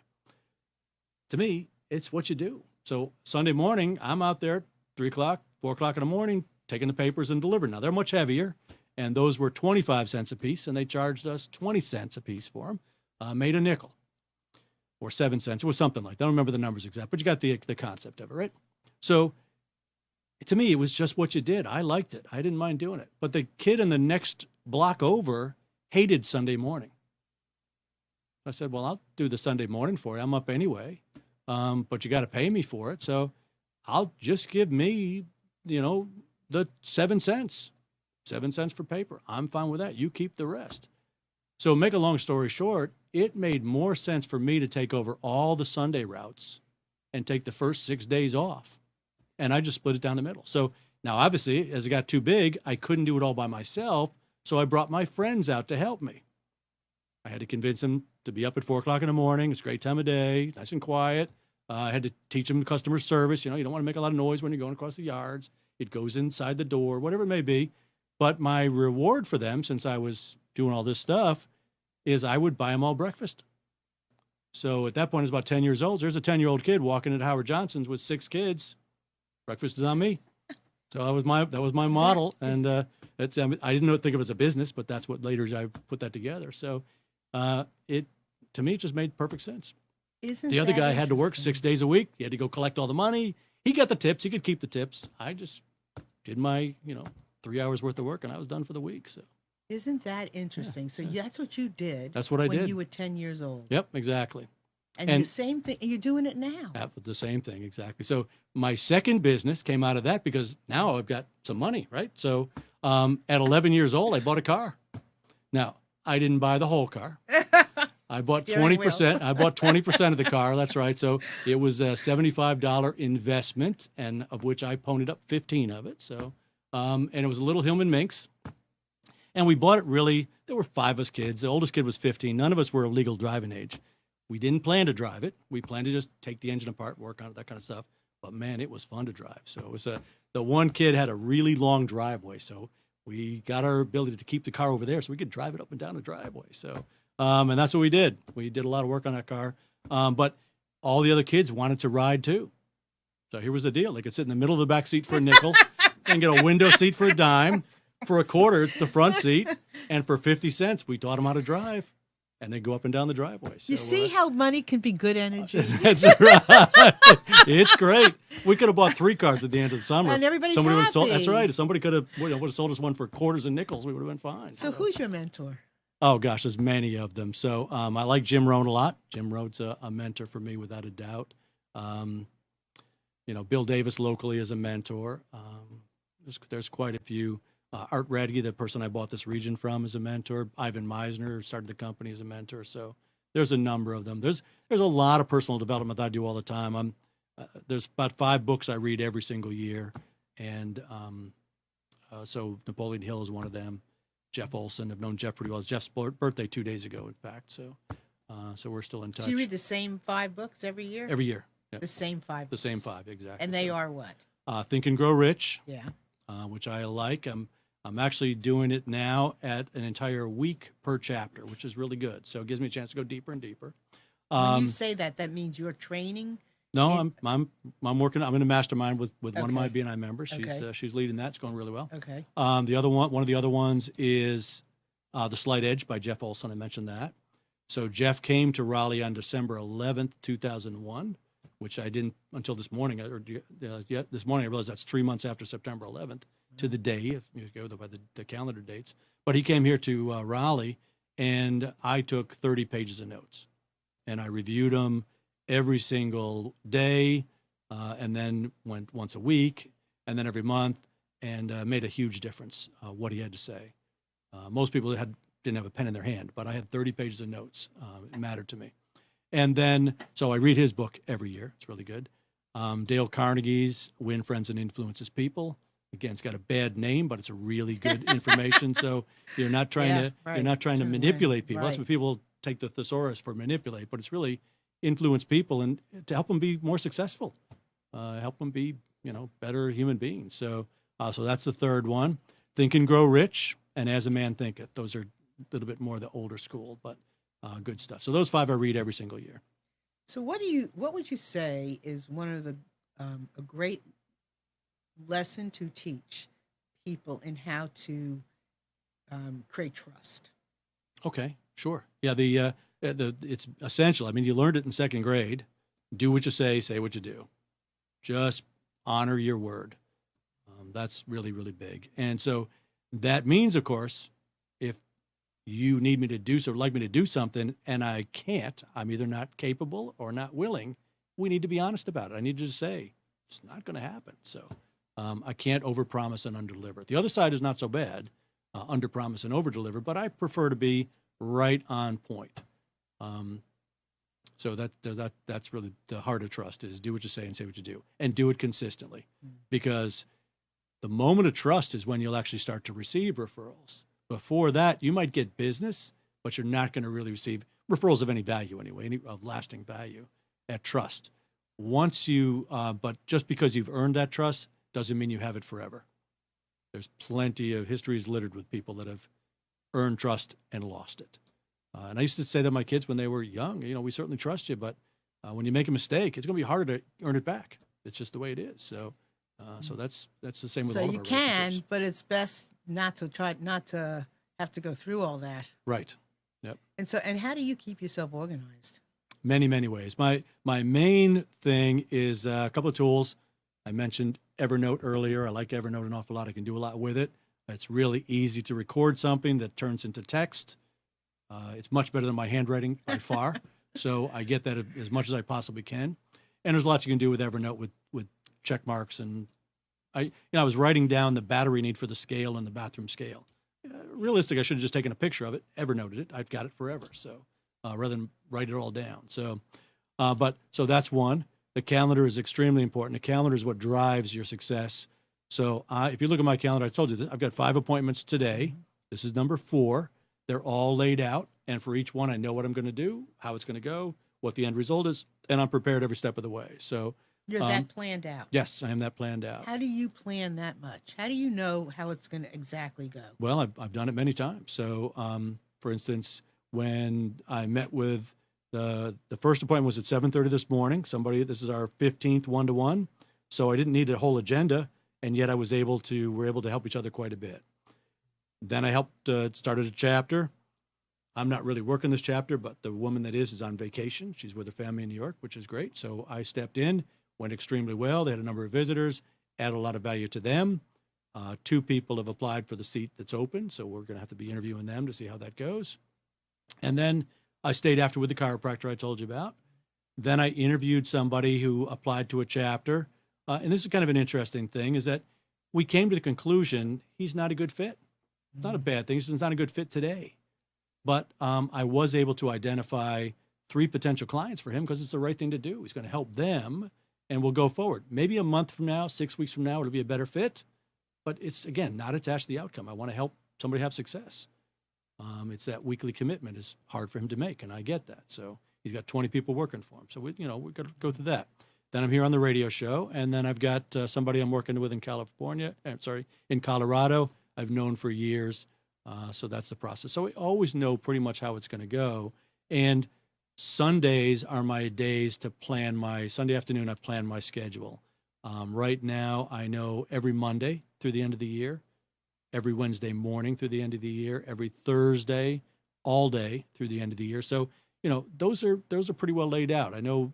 To me, it's what you do. So Sunday morning, I'm out there 3 o'clock, 4 o'clock in the morning, taking the papers and delivering. Now, they're much heavier, and those were 25 cents a piece, and they charged us 20 cents a piece for them, made a nickel or 7 cents. It was something like that. I don't remember the numbers exact, but you got the concept of it, right? So to me, it was just what you did. I liked it. I didn't mind doing it. But the kid in the next block over hated Sunday morning. I said, well, I'll do the Sunday morning for you. I'm up anyway, but you got to pay me for it. So I'll just give me, the 7 cents, 7 cents for paper. I'm fine with that. You keep the rest. So make a long story short, it made more sense for me to take over all the Sunday routes and take the first 6 days off. And I just split it down the middle. So now, obviously, as it got too big, I couldn't do it all by myself. So I brought my friends out to help me. I had to convince them to be up at 4 o'clock in the morning. It's a great time of day, nice and quiet. I had to teach them customer service. You don't want to make a lot of noise when you're going across the yards. It goes inside the door, whatever it may be. But my reward for them, since I was doing all this stuff, is I would buy them all breakfast. So at that point, I was about 10 years old. There's a 10-year-old kid walking into Howard Johnson's with 6 kids. Breakfast is on me. So that was my model. And I didn't think of it as a business, but that's what later I put that together. So to me, it just made perfect sense. The other guy had to work 6 days a week. He had to go collect all the money. He got the tips. He could keep the tips. I just did my, 3 hours worth of work, and I was done for the week. So isn't that interesting? So that's what you did. That's what I did when you were 10 years old. Yep, exactly. And the same thing. You're doing it now. The same thing, exactly. So my second business came out of that because now I've got some money, right? So at 11 years old, I bought a car. Now, I didn't buy the whole car. I bought 20%. I bought 20% of the car. That's right. So it was a $75 investment, and of which I ponied up 15 of it. So, and it was a little Hillman Minx, and we bought it really. There were 5 of us kids. The oldest kid was 15. None of us were of legal driving age. We didn't plan to drive it. We planned to just take the engine apart, work on it, that kind of stuff. But man, it was fun to drive. So it was the one kid had a really long driveway, so we got our ability to keep the car over there, so we could drive it up and down the driveway. So. And that's what we did. We did a lot of work on that car. But all the other kids wanted to ride too. So here was the deal. They could sit in the middle of the back seat for a nickel and get a window seat for a dime. For a quarter, it's the front seat. And for 50 cents, we taught them how to drive. And they go up and down the driveway. So, you see how money can be good energy? That's right. It's great. We could have bought 3 cars at the end of the summer. And everybody's happy. That's right. If somebody would have sold us one for quarters and nickels, we would have been fine. So who's your mentor? Oh, gosh, there's many of them. So I like Jim Rohn a lot. Jim Rohn's a mentor for me without a doubt. Bill Davis locally is a mentor. There's quite a few. Art Radke, the person I bought this region from, is a mentor. Ivan Meisner started the company as a mentor. So there's a number of them. There's a lot of personal development that I do all the time. there's about 5 books I read every single year, and so Napoleon Hill is one of them. Jeff Olson, I've known Jeff pretty well. It's Jeff's birthday 2 days ago, in fact. So we're still in touch. Do you read the same 5 books every year? Every year. Yep. The same 5 The books. same 5, exactly. And they are what? Think and Grow Rich. Yeah. Which I like. I'm actually doing it now at an entire week per chapter, which is really good. So it gives me a chance to go deeper and deeper. When you say that, that means you're training? No, I'm working. I'm in a mastermind with one of my Okay. BNI members. Okay. She's leading that. It's going really well. Okay. One of the other ones is The Slight Edge by Jeff Olson. I mentioned that. So Jeff came to Raleigh on December 11th, 2001, which I didn't until this morning. This morning I realized that's 3 months after September 11th to the day, if you go by the calendar dates. But he came here to Raleigh, and I took 30 pages of notes, and I reviewed them every single day, and then went once a week, and then every month, and made a huge difference what he had to say. Most people didn't have a pen in their hand, but I had 30 pages of notes. It mattered to me. And then, so I read his book every year. It's really good. Dale Carnegie's Win Friends and Influences People. Again, it's got a bad name, but it's a really good information. So you're not trying to manipulate people. That's what people take the thesaurus for, manipulate, but it's really influence people and to help them be more successful, help them be, better human beings. So that's the third one. Think and Grow Rich and As a Man Thinketh. Those are a little bit more the older school, but good stuff. So those 5 I read every single year. So what would you say is one of the a great lesson to teach people in how to create trust? Okay, sure. Yeah, it's essential. I mean, you learned it in 2nd grade. Do what you say what you do. Just honor your word. That's really, really big. And so that means, of course, if you need me to do so, like me to do something, and I can't, I'm either not capable or not willing, we need to be honest about it. I need to just say, it's not going to happen. So I can't overpromise and underdeliver. The other side is not so bad, underpromise and overdeliver, but I prefer to be right on point. So that's really the heart of trust, is do what you say and say what you do, and do it consistently. Because the moment of trust is when you'll actually start to receive referrals. Before that, you might get business, but you're not going to really receive referrals of any value anyway, any of lasting value at trust. But just because you've earned that trust doesn't mean you have it forever. There's plenty of histories littered with people that have earned trust and lost it. And I used to say to my kids when they were young, we certainly trust you, but when you make a mistake, it's going to be harder to earn it back. It's just the way it is. So that's the same with all of our relationships. So you can, but it's best not to have to go through all that. Right. Yep. And how do you keep yourself organized? Many, many ways. My main thing is a couple of tools. I mentioned Evernote earlier. I like Evernote an awful lot. I can do a lot with it. It's really easy to record something that turns into text. It's much better than my handwriting by far. So I get that as much as I possibly can. And there's lots you can do with Evernote with check marks. And I was writing down the battery need for the scale and the bathroom scale. Realistic, I should have just taken a picture of it, Evernoted it. I've got it forever. So rather than write it all down. So that's one. The calendar is extremely important. The calendar is what drives your success. So if you look at my calendar, I told you this, I've got 5 appointments today. This is number 4. They're all laid out. And for each one, I know what I'm going to do, how it's going to go, what the end result is, and I'm prepared every step of the way. So you're that planned out. Yes, I am that planned out. How do you plan that much? How do you know how it's going to exactly go? Well, I've done it many times. So, for instance, when I met with the first appointment was at 7:30 this morning. This is our 15th one-to-one. So I didn't need a whole agenda, and yet we're able to help each other quite a bit. Then I started a chapter. I'm not really working this chapter, but the woman that is on vacation. She's with her family in New York, which is great. So I stepped in, went extremely well. They had a number of visitors, added a lot of value to them. 2 people have applied for the seat that's open, so we're going to have to be interviewing them to see how that goes. And then I stayed after with the chiropractor I told you about. Then I interviewed somebody who applied to a chapter. And this is kind of an interesting thing, is that we came to the conclusion he's not a good fit. It's not a bad thing. He's not a good fit today. But I was able to identify 3 potential clients for him because it's the right thing to do. He's going to help them and we'll go forward. Maybe a month from now, 6 weeks from now, it'll be a better fit. But it's, again, not attached to the outcome. I want to help somebody have success. It's that weekly commitment is hard for him to make, and I get that. So he's got 20 people working for him. So we've got to go through that. Then I'm here on the radio show, and then I've got somebody I'm working with in in Colorado. I've known for years. So that's the process. So we always know pretty much how it's going to go. And Sundays are my days to plan Sunday afternoon, I plan my schedule. Right now, I know every Monday through the end of the year, every Wednesday morning through the end of the year, every Thursday, all day through the end of the year. So, those are pretty well laid out. I know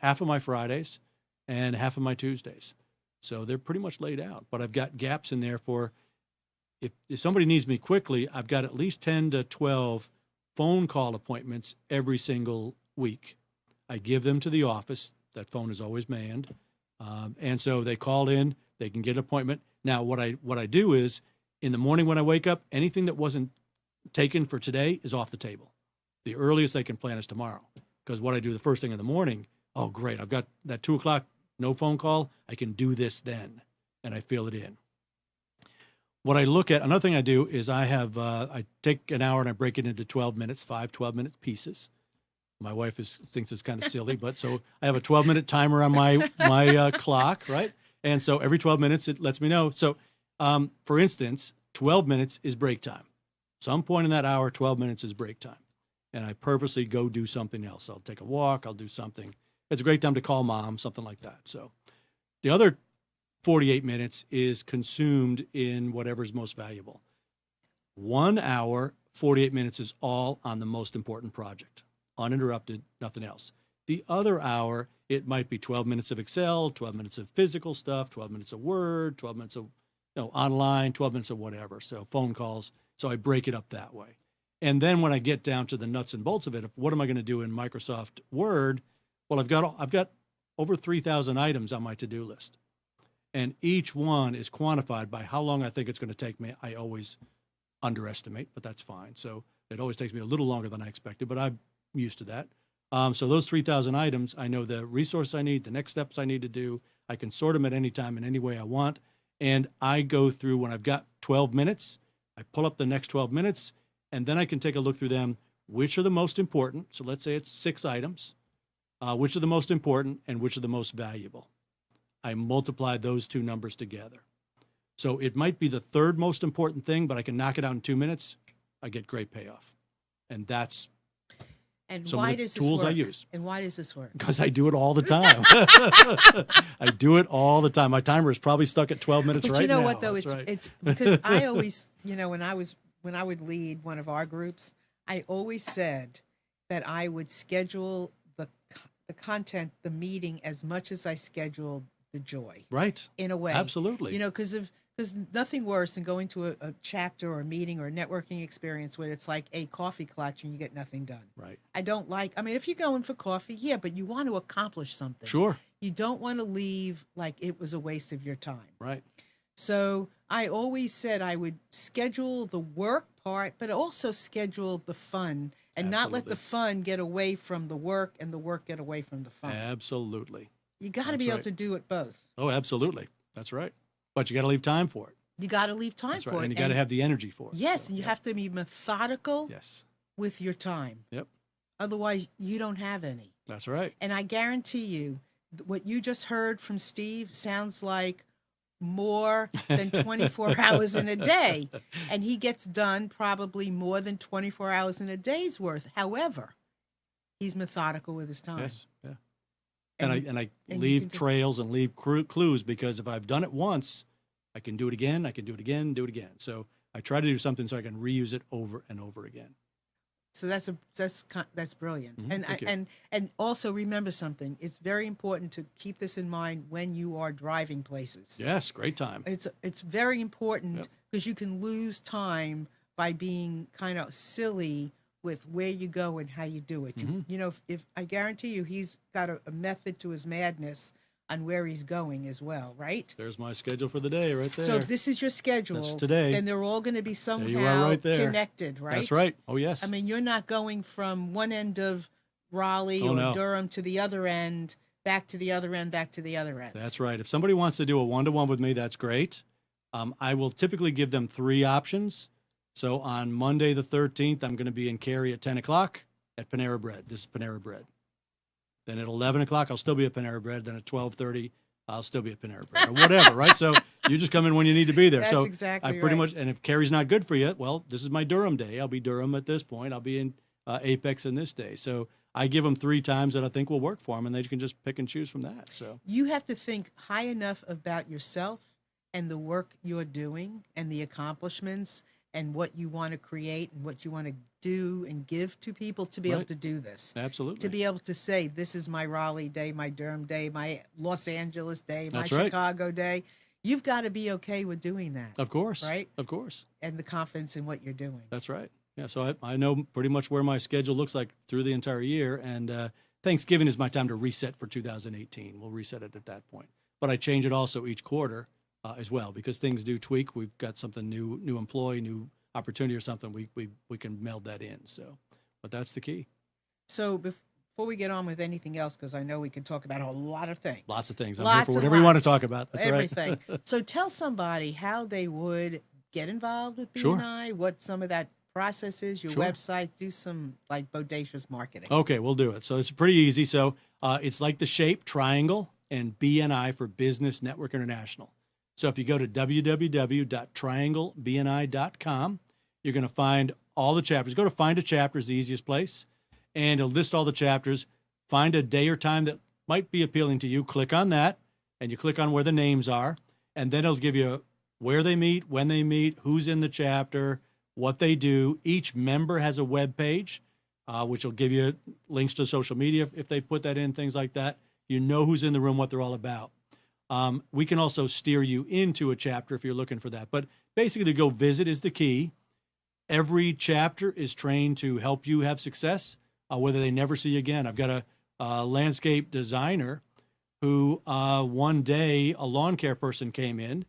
half of my Fridays and half of my Tuesdays. So they're pretty much laid out. But I've got gaps in there for if somebody needs me quickly, I've got at least 10 to 12 phone call appointments every single week. I give them to the office. That phone is always manned. And so they call in, they can get an appointment. Now, what I do is in the morning when I wake up, anything that wasn't taken for today is off the table. The earliest they can plan is tomorrow. Because what I do the first thing in the morning, oh, great, I've got that 2 o'clock, no phone call. I can do this then. And I fill it in. What I look at, another thing I do is I take an hour and I break it into 12 minutes, 5 12-minute pieces. My wife thinks it's kind of silly, but so I have a 12-minute timer on my clock, right? And so every 12 minutes, it lets me know. So, for instance, 12 minutes is break time. Some point in that hour, 12 minutes is break time. And I purposely go do something else. I'll take a walk. I'll do something. It's a great time to call mom, something like that. So the other 48 minutes is consumed in whatever's most valuable. 1 hour, 48 minutes is all on the most important project. Uninterrupted, nothing else. The other hour, it might be 12 minutes of Excel, 12 minutes of physical stuff, 12 minutes of Word, 12 minutes of online, 12 minutes of whatever. So phone calls. So I break it up that way. And then when I get down to the nuts and bolts of it, what am I going to do in Microsoft Word? Well, I've got over 3,000 items on my to-do list. And each one is quantified by how long I think it's going to take me. I always underestimate, but that's fine. So it always takes me a little longer than I expected, but I'm used to that. So those 3,000 items, I know the resource I need, the next steps I need to do. I can sort them at any time in any way I want. And I go through, when I've got 12 minutes, I pull up the next 12 minutes, and then I can take a look through them. Which are the most important? So let's say it's 6 items. Which are the most important and which are the most valuable? I multiply those two numbers together. So it might be the third most important thing, but I can knock it out in 2 minutes. I get great payoff. And that's some of the tools I use. And why does this work? Because I do it all the time. I do it all the time. My timer is probably stuck at 12 minutes right now. But you know what, though? That's It's because I always, when I would lead one of our groups, I always said that I would schedule the content, the meeting, as much as I scheduled the joy. Right. In a way. Absolutely. Because nothing worse than going to a chapter or a meeting or a networking experience where it's like a coffee clutch and you get nothing done. Right. If you're going for coffee, yeah, but you want to accomplish something. Sure. You don't want to leave like it was a waste of your time. Right. So I always said I would schedule the work part, but also schedule the fun and not let the fun get away from the work and the work get away from the fun. Absolutely. You got to be able to do it both. Oh, absolutely. That's right. But you got to leave time for it. You got to leave time for it. And you got to have the energy for it. Yes, and you have to be methodical with your time. Yep. Otherwise, you don't have any. That's right. And I guarantee you, what you just heard from Steve sounds like more than 24 hours in a day. And he gets done probably more than 24 hours in a day's worth. However, he's methodical with his time. Yes, yeah. And I leave trails and leave clues, because if I've done it once, I can do it again, I can do it again, do it again. So I try to do something so I can reuse it over and over again. So that's brilliant. Mm-hmm. And also remember something. It's very important to keep this in mind when you are driving places. Yes, great time. It's very important because you can lose time by being kind of silly with where you go and how you do it. Mm-hmm. If I guarantee you, he's got a method to his madness on where he's going as well, right? There's my schedule for the day right there. So if this is your schedule, that's today, then they're all going to be somehow connected, right? That's right. Oh, yes. I mean, you're not going from one end of Raleigh or Durham to the other end back to the other end, back to the other end. That's right. If somebody wants to do a one-to-one with me, that's great. I will typically give them 3 options. So on Monday the 13th, I'm going to be in Cary at 10 o'clock at Panera Bread. This is Panera Bread. Then at 11 o'clock, I'll still be at Panera Bread. Then at 12:30, I'll still be at Panera Bread or whatever, right? So you just come in when you need to be there. That's so exactly I pretty right. much, and if Cary's not good for you, well, this is my Durham day. I'll be Durham at this point. I'll be in Apex in this day. So I give them 3 times that I think will work for them, and they can just pick and choose from that. So You have to think high enough about yourself and the work you're doing and the accomplishments and what you want to create and what you want to do and give to people to be able Right. to do this. absolutely. To be able to say, this is my Raleigh day, my Durham day, my Los Angeles day, my That's right. Chicago day. You've got to be okay with doing that. Of course. Right? Of course. And the confidence in what you're doing. That's right. Yeah, so I know pretty much where my schedule looks like through the entire year, and Thanksgiving is my time to reset for 2018. We'll reset it at that point. But I change it also each quarter as well because things do tweak. We've got something new employee, new opportunity or something. We can meld that in. So, but that's the key. So before we get on with anything else, because I know we could talk about a lot of things. Lots of things. I'm Lots here for and whatever you want to lots. talk about. That's Everything. right. So tell somebody how they would get involved with Sure. BNI, what some of that process is, your Sure. website, do some like bodacious marketing. Okay, we'll do it. So it's pretty easy. So it's like the shape triangle and BNI for Business Network International. So if you go to www.trianglebni.com, you're going to find all the chapters. Go to Find a Chapter is the easiest place, and it'll list all the chapters. Find a day or time that might be appealing to you. Click on that, and you click on where the names are, and then it'll give you where they meet, when they meet, who's in the chapter, what they do. Each member has a web page, which will give you links to social media if they put that in, things like that. You know who's in the room, what they're all about. We can also steer you into a chapter if you're looking for that. But basically, to go visit is the key. Every chapter is trained to help you have success, whether they never see you again. I've got a landscape designer who one day a lawn care person came in.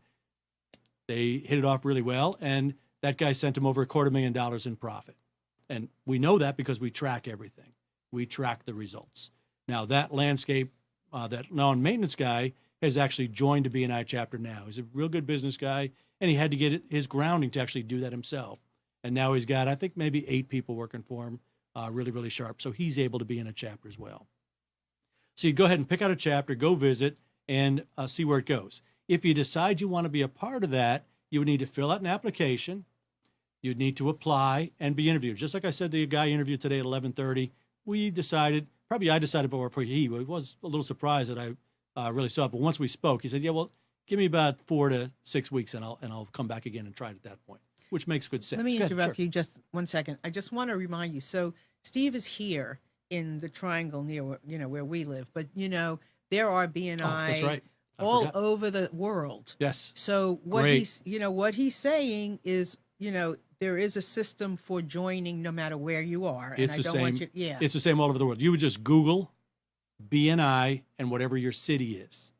They hit it off really well, and that guy sent him over $250,000 in profit. And we know that because we track everything. We track the results. Now, that landscape, that lawn maintenance guy has actually joined a BNI chapter now. He's a real good business guy, and he had to get his grounding to actually do that himself. And now he's got, I think, maybe 8 people working for him, really, really sharp. So he's able to be in a chapter as well. So you go ahead and pick out a chapter, go visit, and see where it goes. If you decide you want to be a part of that, you would need to fill out an application. You'd need to apply and be interviewed. Just like I said, the guy interviewed today at 11:30. I decided before he was a little surprised that I really saw it. But once we spoke, he said, yeah, well, give me about 4 to 6 weeks and I'll come back again and try it at that point, which makes good sense. Let me Go ahead, interrupt sure. you just 1 second. I just want to remind you. So Steve is here in the triangle near where we live, but there are BNI That's right. I all forgot. over the world. Yes. So what Great. he's saying is there is a system for joining no matter where you are. It's and the I don't same. want you, yeah. It's the same all over the world. You would just Google BNI and whatever your city is,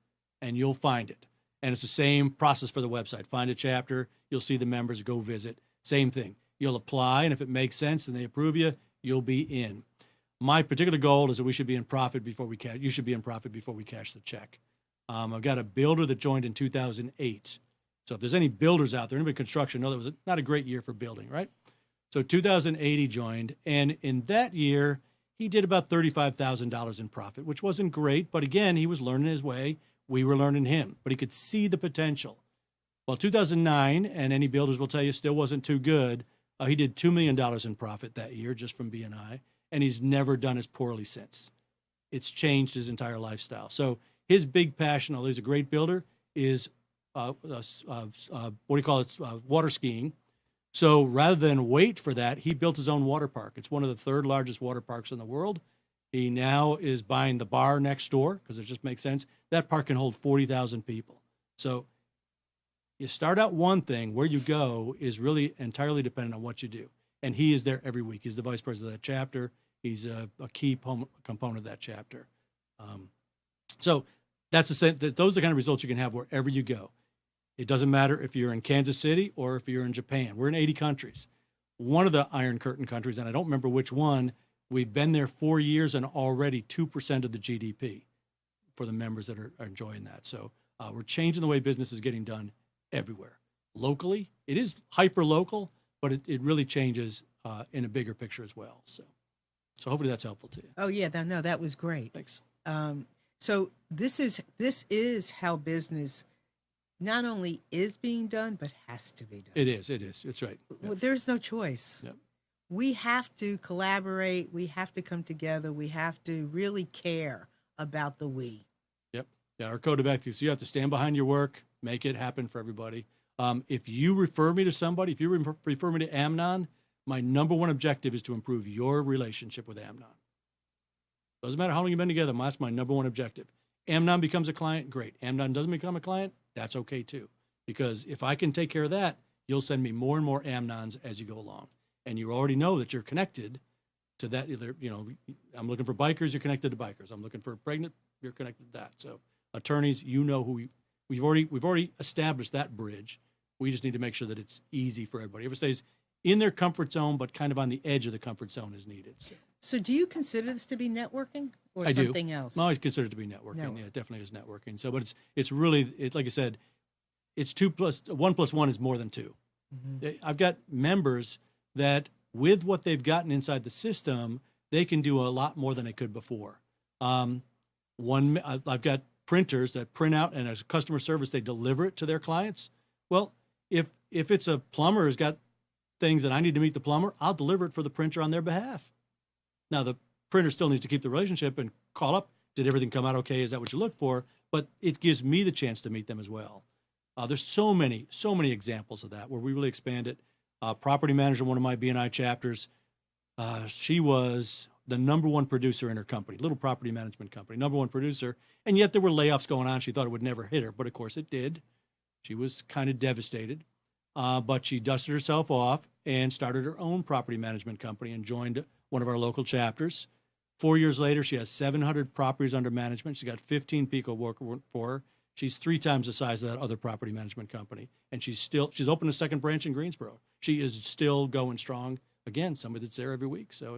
and you'll find it. And it's the same process for the website. Find a chapter. You'll see the members. Go visit. Same thing. You'll apply, and if it makes sense and they approve you, you'll be in. My particular goal is that we should be in profit before we cash. You should be in profit before we cash the check. I've got a builder that joined in 2008. So if there's any builders out there, anybody in construction, know that was not a great year for building, right? So 2008 he joined, and in that year, he did about $35,000 in profit, which wasn't great. But again, he was learning his way. We were learning him, but he could see the potential. Well, 2009, and any builders will tell you, still wasn't too good. He did $2 million in profit that year just from BNI, and he's never done as poorly since. It's changed his entire lifestyle. So his big passion, although he's a great builder, is water skiing. So rather than wait for that, he built his own water park. It's one of the 3rd largest water parks in the world. He now is buying the bar next door because it just makes sense. That park can hold 40,000 people. So you start out one thing, where you go is really entirely dependent on what you do. And he is there every week. He's the vice president of that chapter. He's a key component of that chapter. So that's the same. Those are the kind of results you can have wherever you go. It doesn't matter if you're in Kansas City or if you're in Japan. We're in 80 countries. One of the Iron Curtain countries, and I don't remember which one, we've been there 4 years and already 2% of the GDP. for the members that are enjoying that. So we're changing the way business is getting done everywhere. Locally, it is hyper local, but it really changes in a bigger picture as well. So hopefully that's helpful to you. Oh yeah, that was great. Thanks. So this is how business not only is being done, but has to be done. It is. It's right. Well, there's no choice. Yep. We have to collaborate. We have to come together. We have to really care about the we. Yep. Yeah, our code of ethics, you have to stand behind your work, make it happen for everybody. If you refer me to somebody, if you refer me to Amnon, my number one objective is to improve your relationship with Amnon. Doesn't matter how long you've been together, that's my number one objective. Amnon becomes a client, great. Amnon doesn't become a client, that's okay too. Because if I can take care of that, you'll send me more and more Amnons as you go along. And you already know that you're connected to that. Either, I'm looking for bikers, you're connected to bikers. I'm looking for pregnant, you're connected to that. So attorneys, who we've already established that bridge. We just need to make sure that it's easy for everybody. Everybody stays in their comfort zone, but kind of on the edge of the comfort zone is needed. So do you consider this to be networking or something else? No, I consider it to be networking. No. Yeah, it definitely is networking. So, but it's really, like I said, it's 1 + 1 is more than 2. Mm-hmm. I've got members that with what they've gotten inside the system, they can do a lot more than they could before. I've got printers that print out, and as a customer service, they deliver it to their clients. Well, if it's a plumber who's got things that I need to meet the plumber, I'll deliver it for the printer on their behalf. Now, the printer still needs to keep the relationship and call up. Did everything come out okay? Is that what you look for? But it gives me the chance to meet them as well. There's so many examples of that where we really expand it. Property manager, one of my BNI chapters, she was the number one producer in her company, little property management company, number one producer. And yet there were layoffs going on. She thought it would never hit her, but of course it did. She was kind of devastated, but she dusted herself off and started her own property management company and joined one of our local chapters. 4 years later, she has 700 properties under management. She's got 15 people working for her. She's 3 times the size of that other property management company. And she's opened a second branch in Greensboro. She is still going strong. Again, somebody that's there every week. So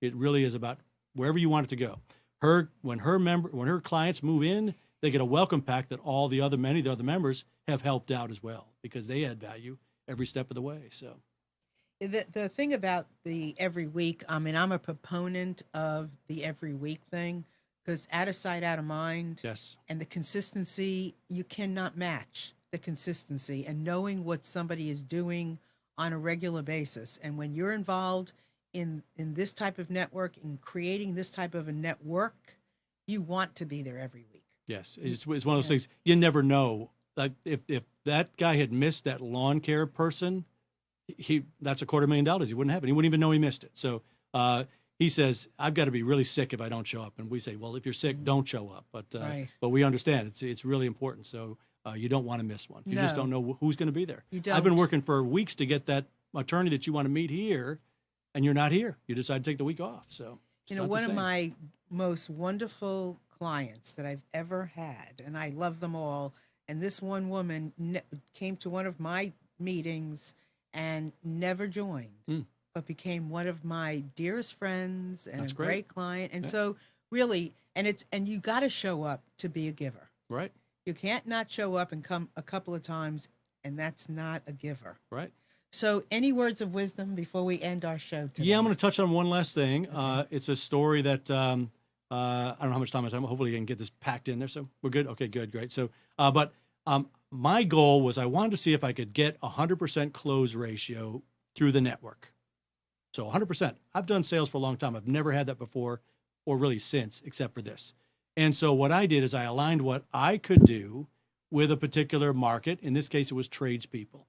it really is about wherever you want it to go. When her clients move in, they get a welcome pack that many of the other members have helped out as well because they add value every step of the way. So the thing about the every week, I'm a proponent of the every week thing because out of sight, out of mind. Yes. And the consistency, you cannot match the consistency and knowing what somebody is doing on a regular basis. And when you're involved in this type of network, in creating this type of a network, you want to be there every week. Yes, it's one of those things you never know. Like if that guy had missed that lawn care person, that's $250,000 he wouldn't have it. He wouldn't even know he missed it. So he says, I've got to be really sick if I don't show up. And we say, well, if you're sick, don't show up. But we understand it's really important. So you don't want to miss one. You just don't know who's going to be there. You don't. I've been working for weeks to get that attorney that you want to meet here, and you're not here. You decide to take the week off. So one of my most wonderful clients that I've ever had, and I love them all. And this one woman came to one of my meetings and never joined, but became one of my dearest friends and a great client. And so really, and you got to show up to be a giver. Right. You can't not show up and come a couple of times, and that's not a giver. Right. So any words of wisdom before we end our show today? Yeah, I'm going to touch on one last thing. Okay. It's a story that I don't know how much time I have. Hopefully I can get this packed in there. So we're good? Okay, good, great. So, but my goal was I wanted to see if I could get 100% close ratio through the network. So 100%. I've done sales for a long time. I've never had that before or really since, except for this. And so what I did is I aligned what I could do with a particular market. In this case, it was tradespeople.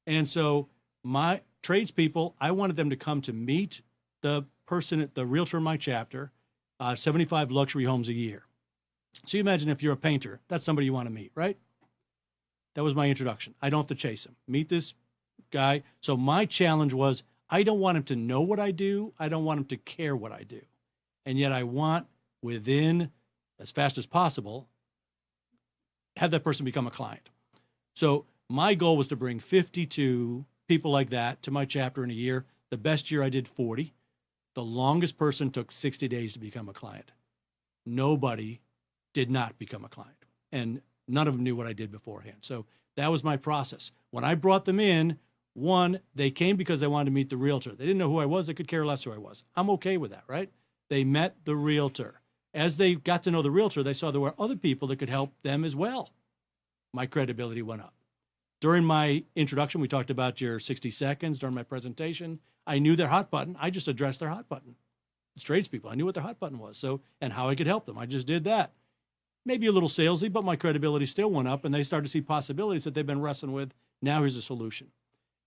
And so my tradespeople, I wanted them to come to meet the realtor in my chapter, 75 luxury homes a year. So you imagine if you're a painter, that's somebody you want to meet, right? That was my introduction. I don't have to chase him. Meet this guy. So my challenge was I don't want him to know what I do. I don't want him to care what I do. And yet I want within, as fast as possible, have that person become a client. So my goal was to bring 52 people like that to my chapter in a year. The best year I did 40. The longest person took 60 days to become a client. Nobody did not become a client. And none of them knew what I did beforehand. So that was my process. When I brought them in, one, they came because they wanted to meet the realtor. They didn't know who I was. They could care less who I was. I'm okay with that, right? They met the realtor. As they got to know the realtor, they saw there were other people that could help them as well. My credibility went up. During my introduction, we talked about your 60 seconds. During my presentation, I knew their hot button. I just addressed their hot button. It's tradespeople. I knew what their hot button was, so and how I could help them. I just did that. Maybe a little salesy, but my credibility still went up, and they started to see possibilities that they've been wrestling with. Now here's a solution.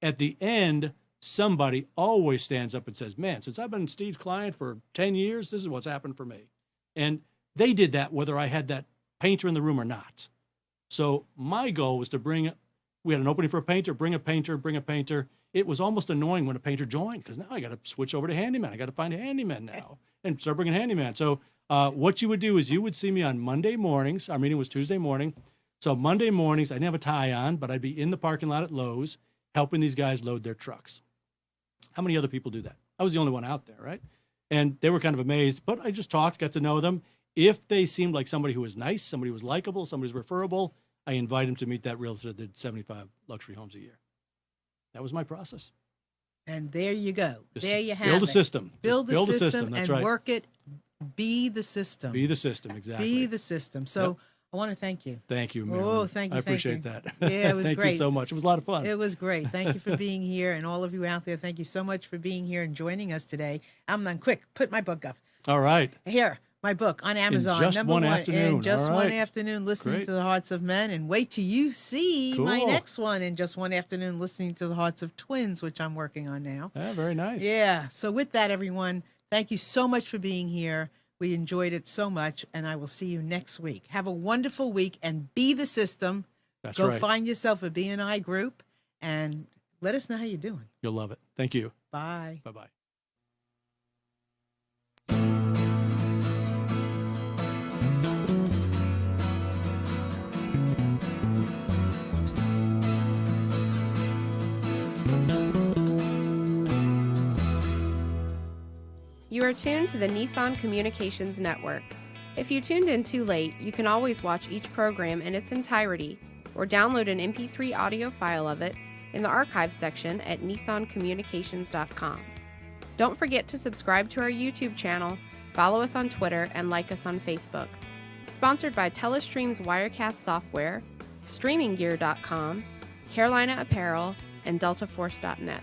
At the end, somebody always stands up and says, man, since I've been Steve's client for 10 years, this is what's happened for me. And they did that whether I had that painter in the room or not. So my goal was to we had an opening for a painter, bring a painter. It was almost annoying when a painter joined because now I got to switch over to handyman. I got to find a handyman now and start bringing handyman. So what you would do is you would see me on Monday mornings. Our meeting was Tuesday morning. So Monday mornings, I didn't have a tie on, but I'd be in the parking lot at Lowe's helping these guys load their trucks. How many other people do that? I was the only one out there, right? And they were kind of amazed, but I just talked, got to know them. If they seemed like somebody who was nice, somebody who was likable, somebody who was referable, I invite them to meet that realtor that did 75 luxury homes a year. That was my process. And there you go. There you have it. Build a system. Build a system That's and right. work it. Be the system. Be the system, exactly. Be the system. So I want to thank you. Thank you, Marilyn. Oh, thank you. I appreciate that. Yeah, it was thank great. you so much. It was a lot of fun. It was great. Thank you for being here. And all of you out there, thank you so much for being here and joining us today. I'm done. Quick, put my book up. All right. Here, my book on Amazon. In just number one one. afternoon. In just All one right. afternoon, listening Great. to the hearts of men. And wait till you see my Cool. next one in just one afternoon, listening to the hearts of twins, which I'm working on now. Yeah, very nice. Yeah. So with that, everyone, thank you so much for being here. We enjoyed it so much, and I will see you next week. Have a wonderful week and be the system. That's Go right. find yourself a BNI group and let us know how you're doing. You'll love it. Thank you. Bye. Bye-bye. You are tuned to the Nissan Communications Network. If you tuned in too late, you can always watch each program in its entirety or download an MP3 audio file of it in the archives section at nissancommunications.com. Don't forget to subscribe to our YouTube channel, follow us on Twitter, and like us on Facebook. Sponsored by Telestream's Wirecast software, StreamingGear.com, Carolina Apparel, and DeltaForce.net.